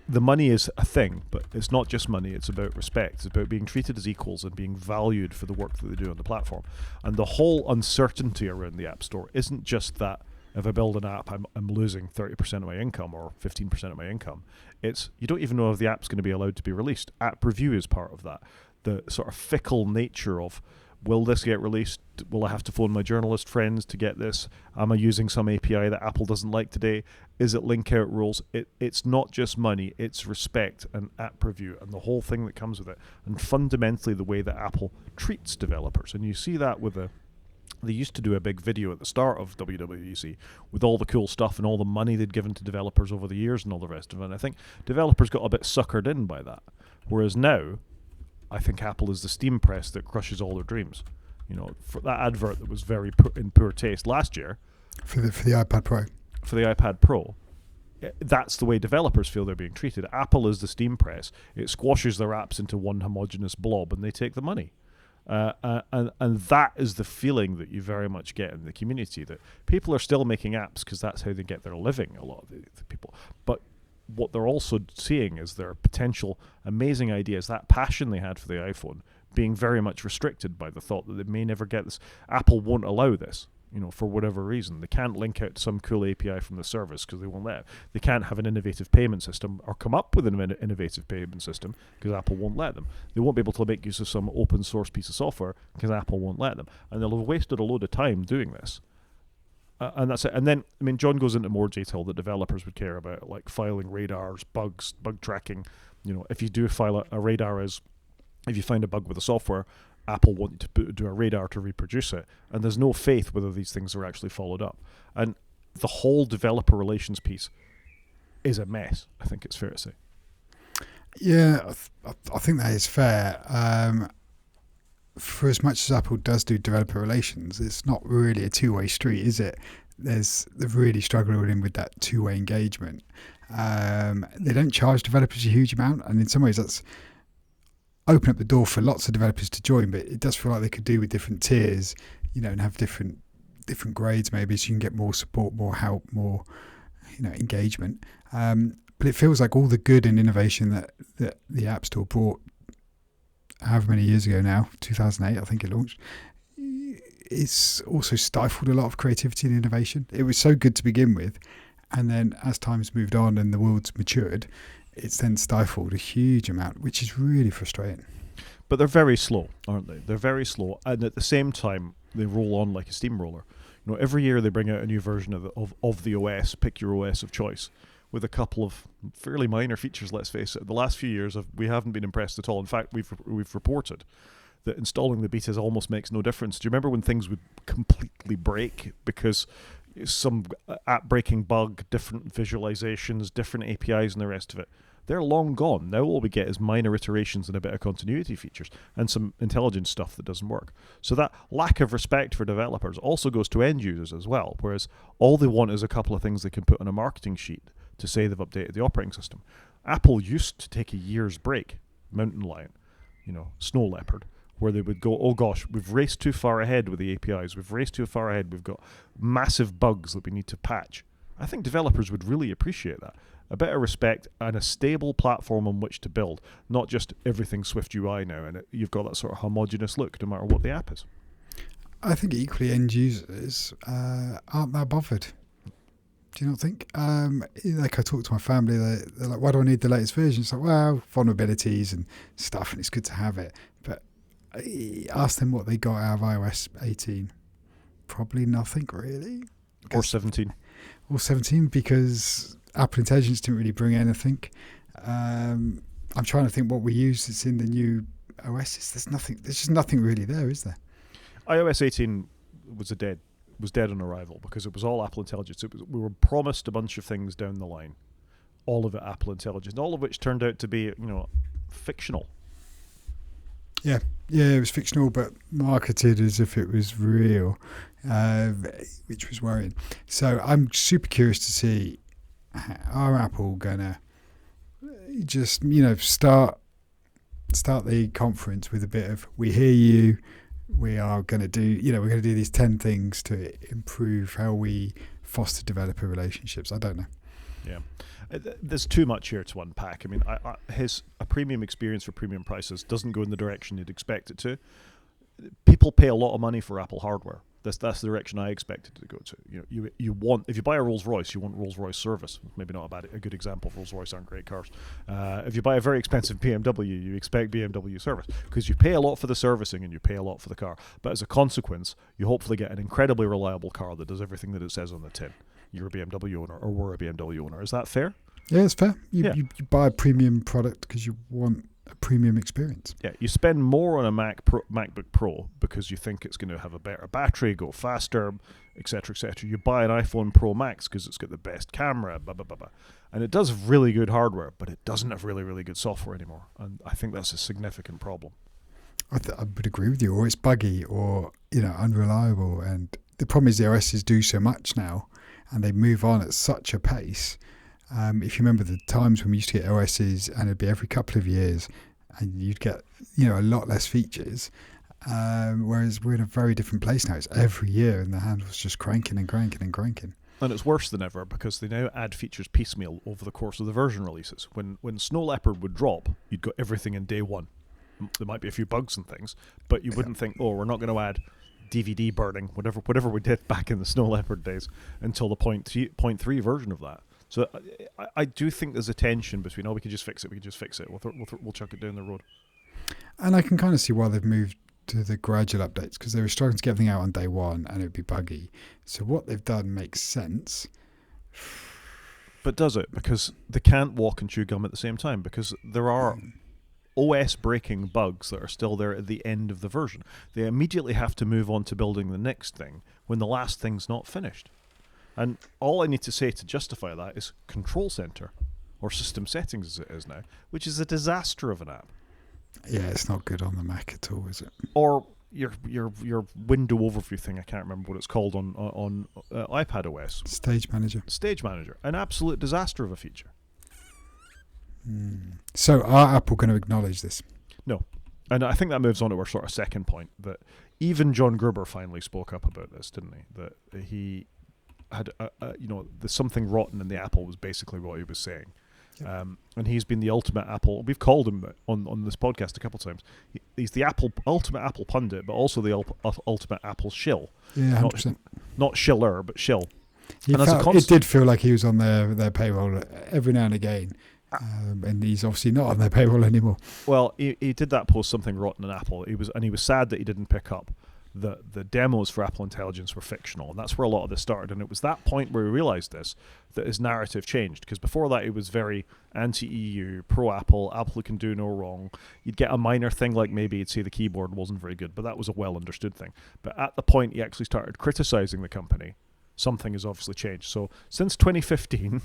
The money is a thing, but it's not just money. It's about respect. It's about being treated as equals and being valued for the work that they do on the platform. And the whole uncertainty around the App Store isn't just that. If I build an app, I'm losing 30% of my income or 15% of my income. It's you don't even know if the app's going to be allowed to be released. App review is part of that. The sort of fickle nature of, will this get released? Will I have to phone my journalist friends to get this? Am I using some API that Apple doesn't like today? Is it link out rules? It's not just money. It's respect and app review and the whole thing that comes with it. And fundamentally the way that Apple treats developers. And you see that with they used to do a big video at the start of WWDC with all the cool stuff and all the money they'd given to developers over the years and all the rest of it. And I think developers got a bit suckered in by that. Whereas now, I think Apple is the steam press that crushes all their dreams. For that advert that was very in poor taste last year. For the iPad Pro. For the iPad Pro. That's the way developers feel they're being treated. Apple is the steam press. It squashes their apps into one homogeneous blob and they take the money. And that is the feeling that you very much get in the community, that people are still making apps because that's how they get their living, a lot of the people. But what they're also seeing is their potential amazing ideas, that passion they had for the iPhone, being very much restricted by the thought that they may never get this. Apple won't allow this. For whatever reason. They can't link out to some cool API from the service because they won't let it. They can't have an innovative payment system or come up with an innovative payment system because Apple won't let them. They won't be able to make use of some open source piece of software because Apple won't let them. And they'll have wasted a load of time doing this. And that's it. And then, John goes into more detail that developers would care about, like filing radars, bugs, bug tracking. If you do file a radar as if you find a bug with the software, Apple wanted to do a radar to reproduce it, and there's no faith whether these things are actually followed up. And the whole developer relations piece is a mess, I think it's fair to say. Yeah, I think that is fair. For as much as Apple does do developer relations, it's not really a two-way street, is it? They've really struggling with that two-way engagement. They don't charge developers a huge amount, and in some ways that's open up the door for lots of developers to join, but it does feel like they could do with different tiers, and have different grades maybe, so you can get more support, more help, more engagement. But it feels like all the good and innovation that the App Store brought however many years ago now, 2008 I think it launched, it's also stifled a lot of creativity and innovation. It was so good to begin with, and then as time's moved on and the world's matured, it's then stifled a huge amount, which is really frustrating. But they're very slow, aren't they? They're very slow, and at the same time they roll on like a steamroller. Every year they bring out a new version of the OS, pick your OS of choice, with a couple of fairly minor features, let's face it. The last few years we haven't been impressed at all. In fact, we've reported that installing the betas almost makes no difference. Do you remember when things would completely break because some app-breaking bug, different visualizations, different APIs and the rest of it? They're long gone. Now all we get is minor iterations and a bit of continuity features and some intelligent stuff that doesn't work. So that lack of respect for developers also goes to end users as well, whereas all they want is a couple of things they can put on a marketing sheet to say they've updated the operating system. Apple used to take a year's break, Mountain Lion, Snow Leopard, where they would go, oh gosh, we've raced too far ahead with the APIs, we've raced too far ahead, we've got massive bugs that we need to patch. I think developers would really appreciate that. A bit of respect and a stable platform on which to build, not just everything Swift UI now, and you've got that sort of homogenous look no matter what the app is. I think equally end users aren't that bothered. Do you not think? Like I talk to my family, they're like, why do I need the latest version? It's like, well, vulnerabilities and stuff, and it's good to have it. But I ask them what they got out of iOS 18. Probably nothing, really. Or 17. Or 17, because Apple Intelligence didn't really bring anything. I'm trying to think what we use that's in the new OSs. There's just nothing really there, is there? iOS 18 was dead on arrival because it was all Apple Intelligence. We were promised a bunch of things down the line, all of it Apple Intelligence, all of which turned out to be fictional. Yeah, it was fictional, but marketed as if it was real, which was worrying. So I'm super curious to see, are Apple gonna just start the conference with a bit of, we hear you, we are going to do, we're going to do these 10 things to improve how we foster developer relationships. I don't know. Yeah. There's too much here to unpack. I mean, a premium experience for premium prices doesn't go in the direction you'd expect it to. People pay a lot of money for Apple hardware. That's the direction I expect it to go to. You want, if you buy a Rolls Royce, you want Rolls Royce service. Maybe not a good example. Rolls Royce aren't great cars. If you buy a very expensive BMW, you expect BMW service because you pay a lot for the servicing and you pay a lot for the car. But as a consequence, you hopefully get an incredibly reliable car that does everything that it says on the tin. You're a BMW owner, or were a BMW owner. Is that fair? Yeah, it's fair. You buy a premium product because you want a premium experience. Yeah, you spend more on a MacBook Pro because you think it's going to have a better battery, go faster, etc., etc. You buy an iPhone Pro Max because it's got the best camera, blah, blah, blah, blah. And it does have really good hardware, but it doesn't have really, really good software anymore. And I think that's a significant problem. I would agree with you. Or it's buggy or, unreliable. And the problem is the OSs do so much now and they move on at such a pace. If you remember the times when we used to get OSs and it'd be every couple of years and you'd get, a lot less features, whereas we're in a very different place now. It's every year and the handle's just cranking and cranking and cranking. And it's worse than ever because they now add features piecemeal over the course of the version releases. When Snow Leopard would drop, you'd got everything in day one. There might be a few bugs and things, but you wouldn't think, we're not going to add DVD burning, whatever we did back in the Snow Leopard days, until the 0.3 version of that. So I do think there's a tension between, we can just fix it, we'll chuck it down the road. And I can kind of see why they've moved to the gradual updates, because they were struggling to get everything out on day one and it would be buggy. So what they've done makes sense. But does it? Because they can't walk and chew gum at the same time, because there are OS breaking bugs that are still there at the end of the version. They immediately have to move on to building the next thing when the last thing's not finished. And all I need to say to justify that is Control Center, or System Settings as it is now, which is a disaster of an app. Yeah, it's not good on the Mac at all, is it? Or your window overview thing, I can't remember what it's called on iPad OS. Stage Manager. Stage Manager, an absolute disaster of a feature. So are Apple going to acknowledge this? No. And I think that moves on to our sort of second point, that even John Gruber finally spoke up about this, didn't he? That he had, there's something rotten in the Apple was basically what he was saying. Yep. And he's been the ultimate Apple. We've called him on this podcast a couple of times. He's the ultimate Apple pundit, but also the ultimate Apple shill. Yeah, 100%. Not shiller, but shill. It did feel like he was on their payroll every now and again. And he's obviously not on their payroll anymore. Well, he did that post something rotten in Apple. He was sad that he didn't pick up the demos for Apple Intelligence were fictional, and that's where a lot of this started. And it was that point where he realized that his narrative changed, because before that he was very anti-EU, pro-Apple, Apple can do no wrong. You'd get a minor thing like maybe you'd say the keyboard wasn't very good, but that was a well-understood thing. But at the point he actually started criticizing the company, something has obviously changed. So since 2015,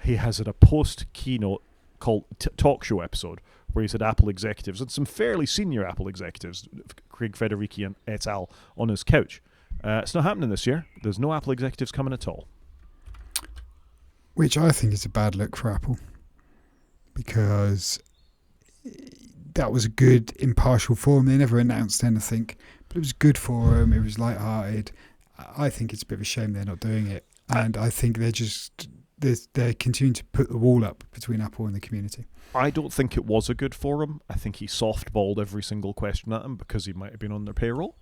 he has had a post-keynote called talk show episode where he's had Apple executives and some fairly senior Apple executives, Craig Federighi and et al., on his couch. It's not happening this year. There's no Apple executives coming at all. Which I think is a bad look for Apple, because that was a good impartial forum. They never announced anything, but it was a good forum. It was lighthearted. I think it's a bit of a shame they're not doing it. And I think they're continuing to put the wall up between Apple and the community. I don't think it was a good forum. I think he softballed every single question at them because he might have been on their payroll.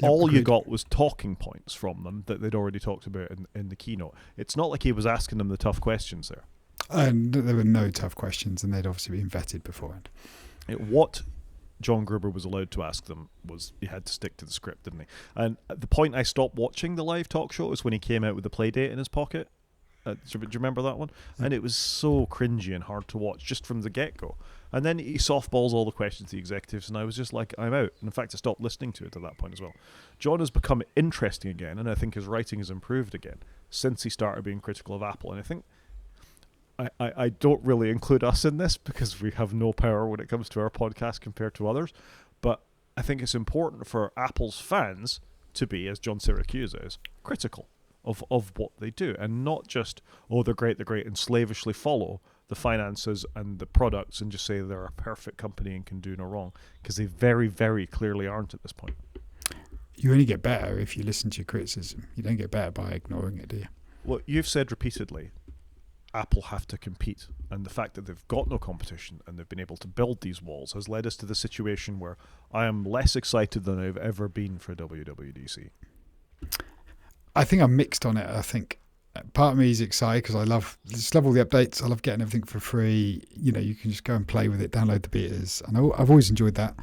All agreed. You got was talking points from them that they'd already talked about in the keynote. It's not like he was asking them the tough questions there. And there were no tough questions, and they'd obviously been vetted beforehand. What John Gruber was allowed to ask them was he had to stick to the script, didn't he? And at the point I stopped watching the live talk show was when he came out with the Playdate in his pocket. Do you remember that one? And it was so cringy and hard to watch just from the get-go. And then he softballs all the questions to the executives, and I was just like, I'm out. And in fact, I stopped listening to it at that point as well. John has become interesting again, and I think his writing has improved again since he started being critical of Apple. And I think I don't really include us in this because we have no power when it comes to our podcast compared to others. But I think it's important for Apple's fans to be, as John Syracuse is, critical of what they do, and not just, they're great, and slavishly follow the finances and the products and just say they're a perfect company and can do no wrong, because they very, very clearly aren't at this point. You only get better if you listen to your criticism. You don't get better by ignoring it, do you? Well, you've said repeatedly, Apple have to compete, and the fact that they've got no competition and they've been able to build these walls has led us to the situation where I am less excited than I've ever been for WWDC. I think I'm mixed on it. I think part of me is excited because I love all the updates. I love getting everything for free. You know, you can just go and play with it, download the betas. And I've always enjoyed that,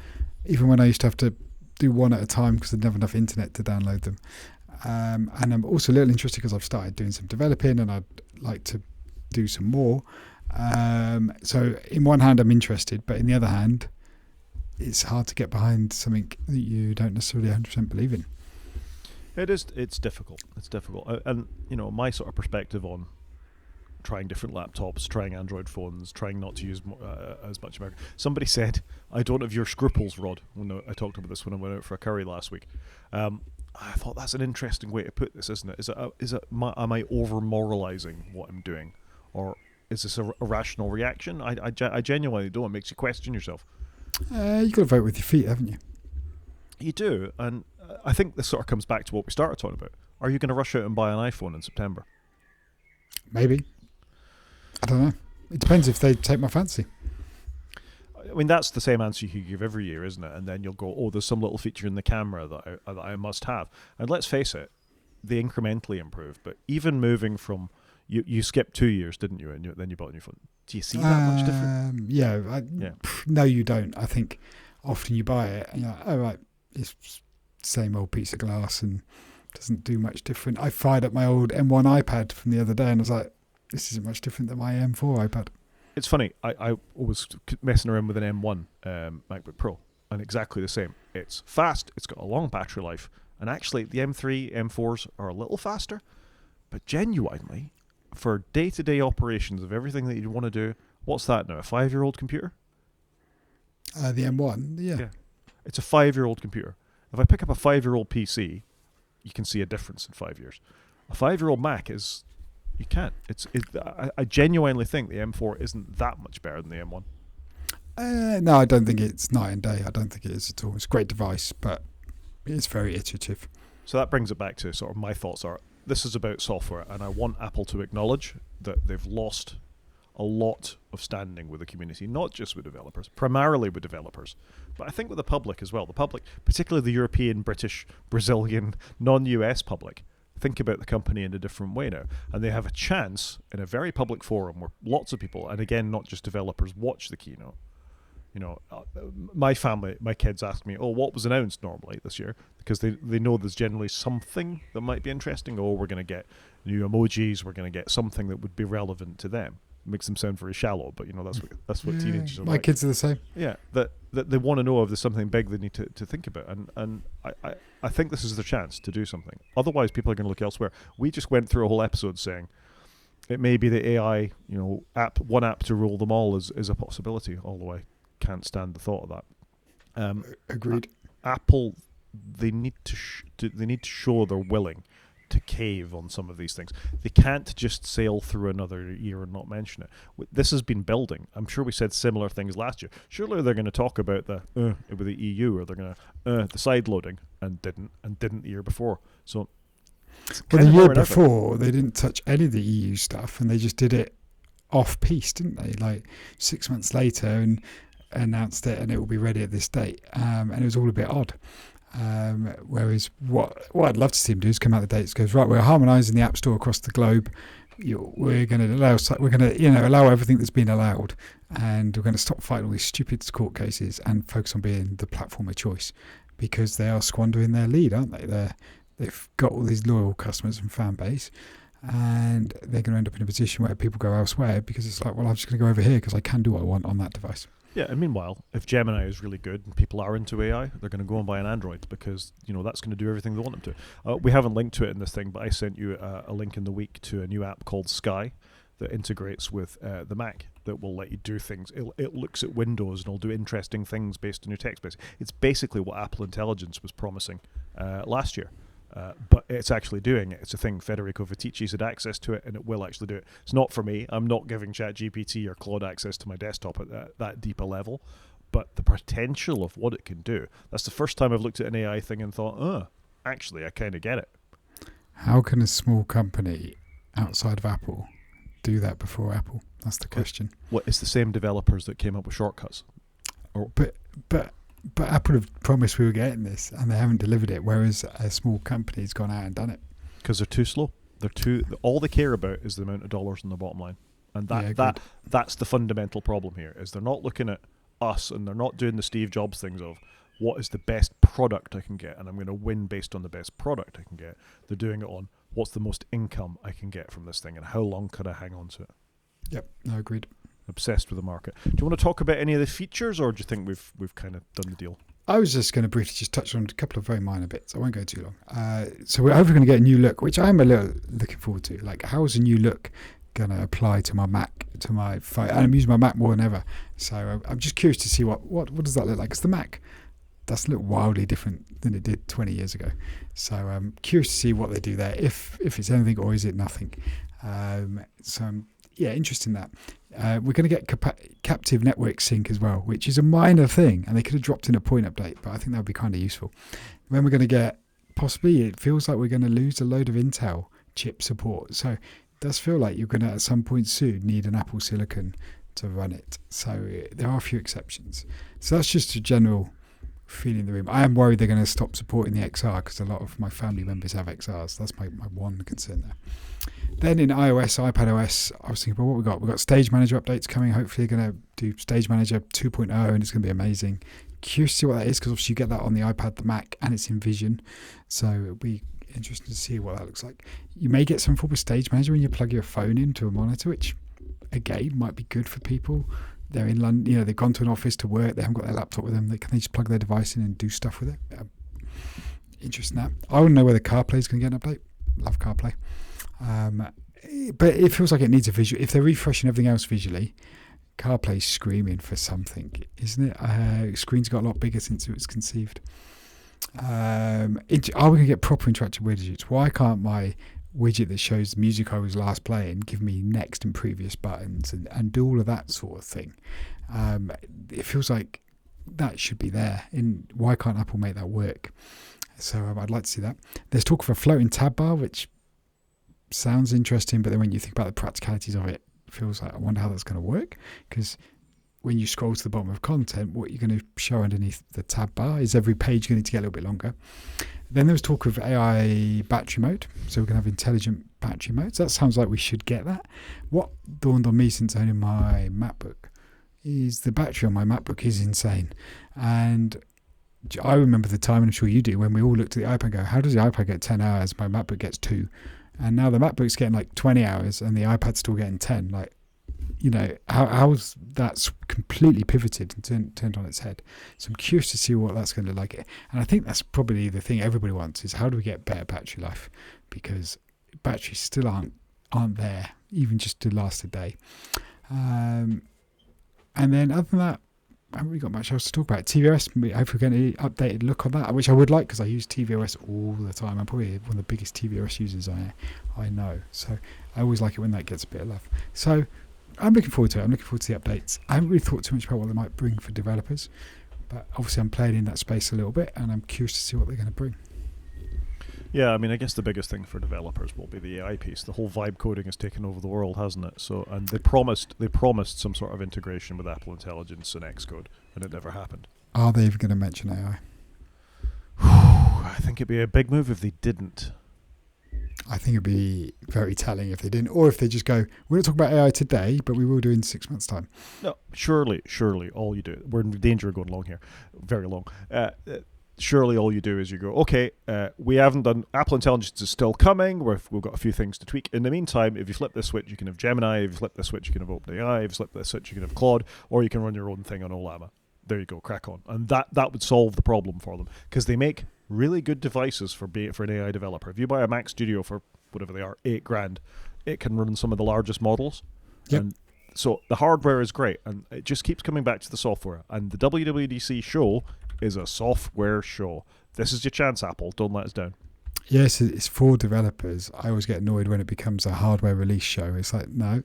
even when I used to have to do one at a time because I didn't have enough internet to download them. And I'm also a little interested because I've started doing some developing and I'd like to do some more. So in one hand, I'm interested, but in the other hand, it's hard to get behind something that you don't necessarily 100% believe in. It is. It's difficult. And my sort of perspective on trying different laptops, trying Android phones, trying not to use as much American. Somebody said, "I don't have your scruples, Rod." When I talked about this when I went out for a curry last week, I thought that's an interesting way to put this, isn't it? Am I over moralizing what I'm doing, or is this a rational reaction? I genuinely don't. It makes you question yourself. You got to vote with your feet, haven't you? You do, and I think this sort of comes back to what we started talking about. Are you going to rush out and buy an iPhone in September? Maybe. I don't know. It depends if they take my fancy. I mean, that's the same answer you give every year, isn't it? And then you'll go, there's some little feature in the camera that I must have. And let's face it, they incrementally improve. But even moving from, you skipped 2 years, didn't you? And then you bought a new phone. Do you see that much different? Yeah. No, you don't. I think often you buy it and you're like, oh, right, it's same old piece of glass and doesn't do much different. I fired up my old M1 iPad from the other day and I was like, this isn't much different than my M4 iPad. It's funny. I was messing around with an M1 MacBook Pro, and exactly the same. It's fast. It's got a long battery life, and actually the M3, M4s are a little faster, but genuinely, for day-to-day operations of everything that you want to do, what's that now? A 5-year-old computer? The M1, yeah. It's a 5-year-old computer. If I pick up a 5-year-old PC, you can see a difference in 5 years. A 5-year-old Mac is, you can't. I genuinely think the M4 isn't that much better than the M1. No, I don't think it's night and day. I don't think it is at all. It's a great device, but it's very iterative. So that brings it back to sort of my thoughts are, this is about software, and I want Apple to acknowledge that they've lost a lot of standing with the community, not just with developers, primarily with developers, but I think with the public as well. The public, particularly the European, British, Brazilian, non-US public, think about the company in a different way now. And they have a chance in a very public forum where lots of people, and again, not just developers, watch the keynote. You know, my family, my kids ask me, oh, what was announced normally this year? Because they know there's generally something that might be interesting. Oh, we're going to get new emojis. We're going to get something that would be relevant to them. Makes them sound very shallow, but you know that's what teenagers are my like. kids are the same. Yeah, that they want to know if there's something big they need to think about, and I think this is their chance to do something. Otherwise, people are going to look elsewhere. We just went through a whole episode saying it may be the AI, one app to rule them all is a possibility. Although I can't stand the thought of that. Agreed. Apple, they need to show they're willing to cave on some of these things. They can't just sail through another year and not mention it. This has been building. I'm sure we said similar things last year. Surely they're going to talk about with the EU, or they're going to the side loading and didn't the year before. So, well, the year before they didn't touch any of the EU stuff, and they just did it off piece, didn't they? Like 6 months later, and announced it, and it will be ready at this date. And it was all a bit odd. Whereas what I'd love to see them do is come out the dates, goes right, we're harmonising the App Store across the globe. We're going to allow everything that's been allowed, and we're going to stop fighting all these stupid court cases and focus on being the platform of choice, because they are squandering their lead, aren't they? They've got all these loyal customers and fan base, and they're going to end up in a position where people go elsewhere because it's like, well, I'm just going to go over here because I can do what I want on that device. Yeah, and meanwhile, if Gemini is really good and people are into AI, they're going to go and buy an Android because that's going to do everything they want them to. We haven't linked to it in this thing, but I sent you a link in the week to a new app called Sky that integrates with the Mac that will let you do things. It looks at Windows and it'll do interesting things based on your text base. It's basically what Apple Intelligence was promising last year. But it's actually doing it. It's a thing. Federico Vitici's had access to it, and it will actually do it. It's not for me. I'm not giving ChatGPT or Claude access to my desktop at that deep a level. But the potential of what it can do, that's the first time I've looked at an AI thing and thought, actually, I kind of get it. How can a small company outside of Apple do that before Apple? That's the question. Well, it's the same developers that came up with shortcuts. But Apple have promised we were getting this, and they haven't delivered it, whereas a small company's gone out and done it. Because they're too slow. All they care about is the amount of dollars in the bottom line. And that's the fundamental problem here, is they're not looking at us, and they're not doing the Steve Jobs things of what is the best product I can get, and I'm going to win based on the best product I can get. They're doing it on what's the most income I can get from this thing, and how long could I hang on to it. Yep, no, agreed. Obsessed with the market. Do you want to talk about any of the features, or do you think we've kind of done the deal? I was just going to briefly just touch on a couple of very minor bits. I won't go too long. So we're hopefully going to get a new look, which I'm a little looking forward to. Like, how is a new look going to apply to my Mac, to my phone? And I'm using my Mac more than ever. So I'm just curious to see what does that look like? Because the Mac does look wildly different than it did 20 years ago. So I'm curious to see what they do there, if it's anything or is it nothing. Interested in that. We're going to get captive network sync as well, which is a minor thing, and they could have dropped in a point update, but I think that would be kind of useful. Then we're going to get, possibly, it feels like we're going to lose a load of Intel chip support. So it does feel like you're going to, at some point soon, need an Apple Silicon to run it. So there are a few exceptions. So that's just a general feeling in the room. I am worried they're going to stop supporting the XR because a lot of my family members have XRs. That's my one concern there. Then in iOS, iPadOS, I was thinking about what we got. We've got Stage Manager updates coming. Hopefully they're going to do Stage Manager 2.0 and it's going to be amazing. Curious to see what that is, because obviously you get that on the iPad, the Mac, and it's in Vision. So it'll be interesting to see what that looks like. You may get some form of Stage Manager when you plug your phone into a monitor, which again, might be good for people. They're in London, they've gone to an office to work. They haven't got their laptop with them. They just plug their device in and do stuff with it. Interesting that. I want to know whether CarPlay is going to get an update. Love CarPlay. But it feels like it needs a visual. If they're refreshing everything else visually, CarPlay's screaming for something, isn't it? Screen's got a lot bigger since it was conceived. Are we going to get proper interactive widgets? Why can't my widget that shows the music I was last playing give me next and previous buttons and do all of that sort of thing? It feels like that should be there. Why can't Apple make that work? So I'd like to see that. There's talk of a floating tab bar, which sounds interesting, but then when you think about the practicalities of it, it feels like I wonder how that's going to work, because when you scroll to the bottom of content, what you're going to show underneath the tab bar is every page going to get a little bit longer. Then there was talk of AI battery mode, so we're going to have intelligent battery modes. That sounds like we should get that. What dawned on me since owning my MacBook is the battery on my MacBook is insane. And I remember the time, and I'm sure you do, when we all looked at the iPad and go, how does the iPad get 10 hours? My MacBook gets 2. And now the MacBook's getting like 20 hours and the iPad's still getting 10. Like, how's that's completely pivoted and turned on its head. So I'm curious to see what that's going to look like. And I think that's probably the thing everybody wants, is how do we get better battery life? Because batteries still aren't there, even just to last a day. And then other than that, I haven't really got much else to talk about. tvOS, hopefully we're getting an updated look on that, which I would like, because I use tvOS all the time. I'm probably one of the biggest tvOS users I know. So I always like it when that gets a bit of love. So I'm looking forward to it. I'm looking forward to the updates. I haven't really thought too much about what they might bring for developers, but obviously I'm playing in that space a little bit, and I'm curious to see what they're going to bring. Yeah, I mean, I guess the biggest thing for developers will be the AI piece. The whole vibe coding has taken over the world, hasn't it? So, and they promised some sort of integration with Apple Intelligence and Xcode, and it never happened. Are they even going to mention AI? I think it'd be a big move if they didn't. I think it'd be very telling if they didn't, or if they just go, we're not talking about AI today, but we will do in 6 months' time. No, surely, all you do, we're in danger of going long here, very long. Surely all you do is you go, okay, we haven't done, Apple Intelligence is still coming, we've got a few things to tweak. In the meantime, if you flip this switch, you can have Gemini. If you flip this switch, you can have OpenAI. If you flip this switch, you can have Claude, or you can run your own thing on Olama. There you go, crack on. And that would solve the problem for them, because they make really good devices for an AI developer. If you buy a Mac Studio for whatever they are, $8,000, it can run some of the largest models. Yep. And so the hardware is great, and it just keeps coming back to the software. And the WWDC show is a software show. This is your chance, Apple. Don't let us down. Yes, it's for developers. I always get annoyed when it becomes a hardware release show. It's like, no,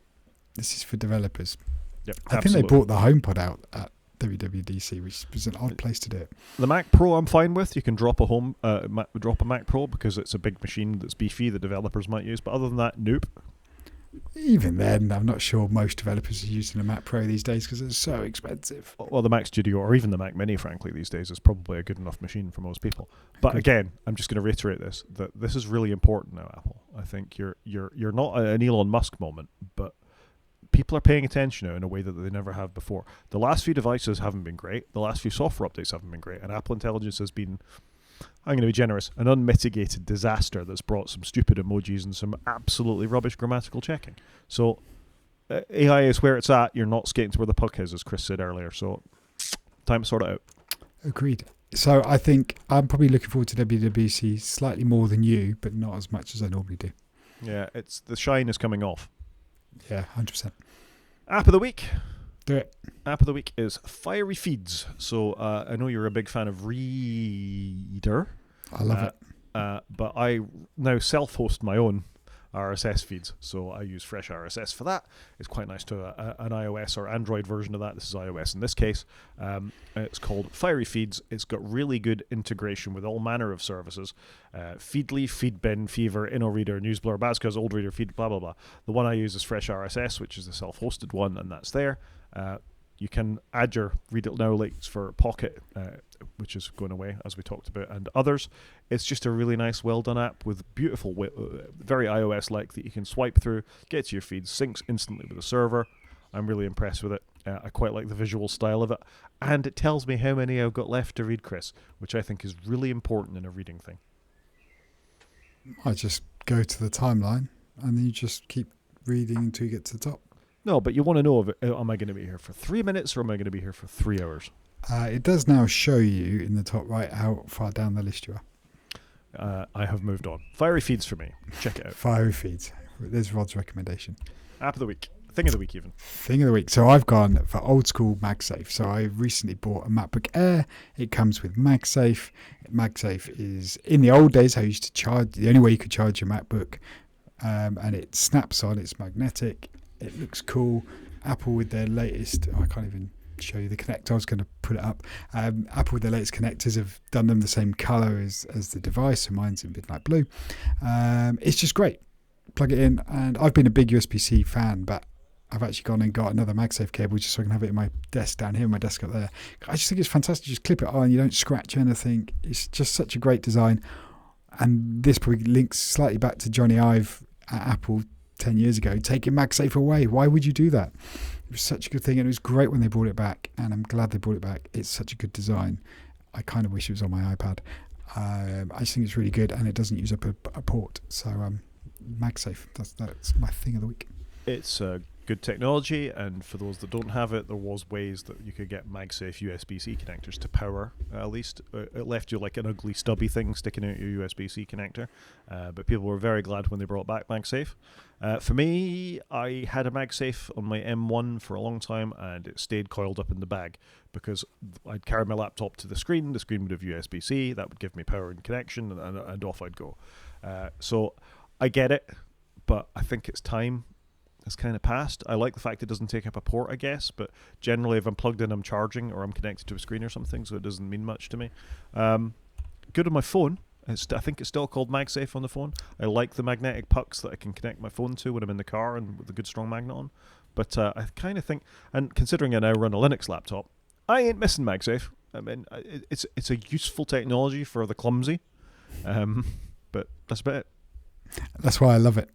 this is for developers. Yep, I think they brought the HomePod out at WWDC, which was an odd place to do it. The Mac Pro I'm fine with. You can drop a Mac Pro because it's a big machine that's beefy that developers might use. But other than that, nope. Even then, I'm not sure most developers are using a Mac Pro these days because it's so expensive. Well, the Mac Studio or even the Mac Mini, frankly, these days is probably a good enough machine for most people. But again, I'm just going to reiterate that this is really important now, Apple. I think you're not an Elon Musk moment, but people are paying attention now in a way that they never have before. The last few devices haven't been great. The last few software updates haven't been great. And Apple Intelligence has been, I'm going to be generous, an unmitigated disaster that's brought some stupid emojis and some absolutely rubbish grammatical checking. So AI is where it's at. You're not skating to where the puck is, as Chris said earlier. So time to sort it out. Agreed. So I think I'm probably looking forward to WWDC slightly more than you, but not as much as I normally do. Yeah, it's the shine is coming off. Yeah, 100%. App of the week. Do it. App of the week is Fiery Feeds. So I know you're a big fan of Reader. I love it. But I now self-host my own RSS feeds. So I use Fresh RSS for that. It's quite nice to an iOS or Android version of that. This is iOS in this case. It's called Fiery Feeds. It's got really good integration with all manner of services. Feedly, Feedbin, Fever, InnoReader, NewsBlur, Bazcaz, Old Reader, Feed, blah, blah, blah. The one I use is Fresh RSS, which is the self-hosted one, and that's there. You can add your Read It Now links for Pocket, which is going away, as we talked about, and others. It's just a really nice, well-done app with beautiful, very iOS-like that you can swipe through, get to your feeds, syncs instantly with the server. I'm really impressed with it. I quite like the visual style of it. And it tells me how many I've got left to read, Chris, which I think is really important in a reading thing. I just go to the timeline, and then you just keep reading until you get to the top. No, but you want to know if am I going to be here for 3 minutes or am I going to be here for 3 hours? It does now show you in the top right how far down the list you are. I have moved on. Fiery feeds for me. Check it out. Fiery feeds. There's Rod's recommendation. App of the week. Thing of the week even. Thing of the week. So I've gone for old school MagSafe. So I recently bought a MacBook Air. It comes with MagSafe. MagSafe is, in the old days, how you used to charge, the only way you could charge your MacBook. And it snaps on, it's magnetic. It looks cool. Apple with their latest, I can't even show you the connector. I was going to put it up. Apple with their latest connectors have done them the same color as the device. So mine's in midnight blue. It's just great. Plug it in. And I've been a big USB-C fan, but I've actually gone and got another MagSafe cable just so I can have it in my desk down here, my desk up there. I just think it's fantastic. Just clip it on. You don't scratch anything. It's just such a great design. And this probably links slightly back to Johnny Ive at Apple 10 years ago, taking MagSafe away. Why would you do that? It was such a good thing, and it was great when they brought it back, and I'm glad they brought it back. It's such a good design. I kind of wish it was on my iPad. I just think it's really good, and it doesn't use up a port. So MagSafe, that's my thing of the week. It's good technology, and for those that don't have it, there was ways that you could get MagSafe USB-C connectors to power, at least. It left you like an ugly stubby thing sticking out your USB-C connector, but people were very glad when they brought back MagSafe. For me, I had a MagSafe on my M1 for a long time, and it stayed coiled up in the bag because I'd carry my laptop to the screen would have USB-C, that would give me power and connection, and off I'd go. So I get it, but I think it's time. It's kind of passed. I like the fact it doesn't take up a port, I guess, but generally if I'm plugged in, I'm charging or I'm connected to a screen or something, so it doesn't mean much to me. Good on my phone. I think it's still called MagSafe on the phone. I like the magnetic pucks that I can connect my phone to when I'm in the car and with a good strong magnet on. But I kind of think, and considering I now run a Linux laptop, I ain't missing MagSafe. I mean, it's a useful technology for the clumsy, but that's about it. That's why I love it.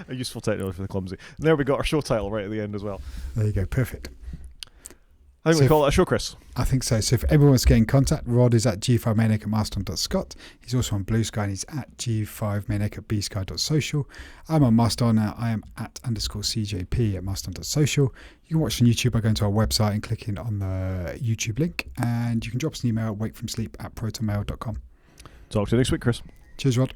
A useful technology for the clumsy. And there we got our show title right at the end as well. There you go. Perfect. I think we call that a show, Chris. I think so. So if everyone wants to get in contact, Rod is at g5maniac at mastodon.scot. He's also on Blue Sky and he's at g5maniac at bsky.social. I'm on Mastodon. I am at _CJP at mastodon.social. You can watch on YouTube by going to our website and clicking on the YouTube link. And you can drop us an email at wakefromsleep@protonmail.com. Talk to you next week, Chris. Cheers, Rod.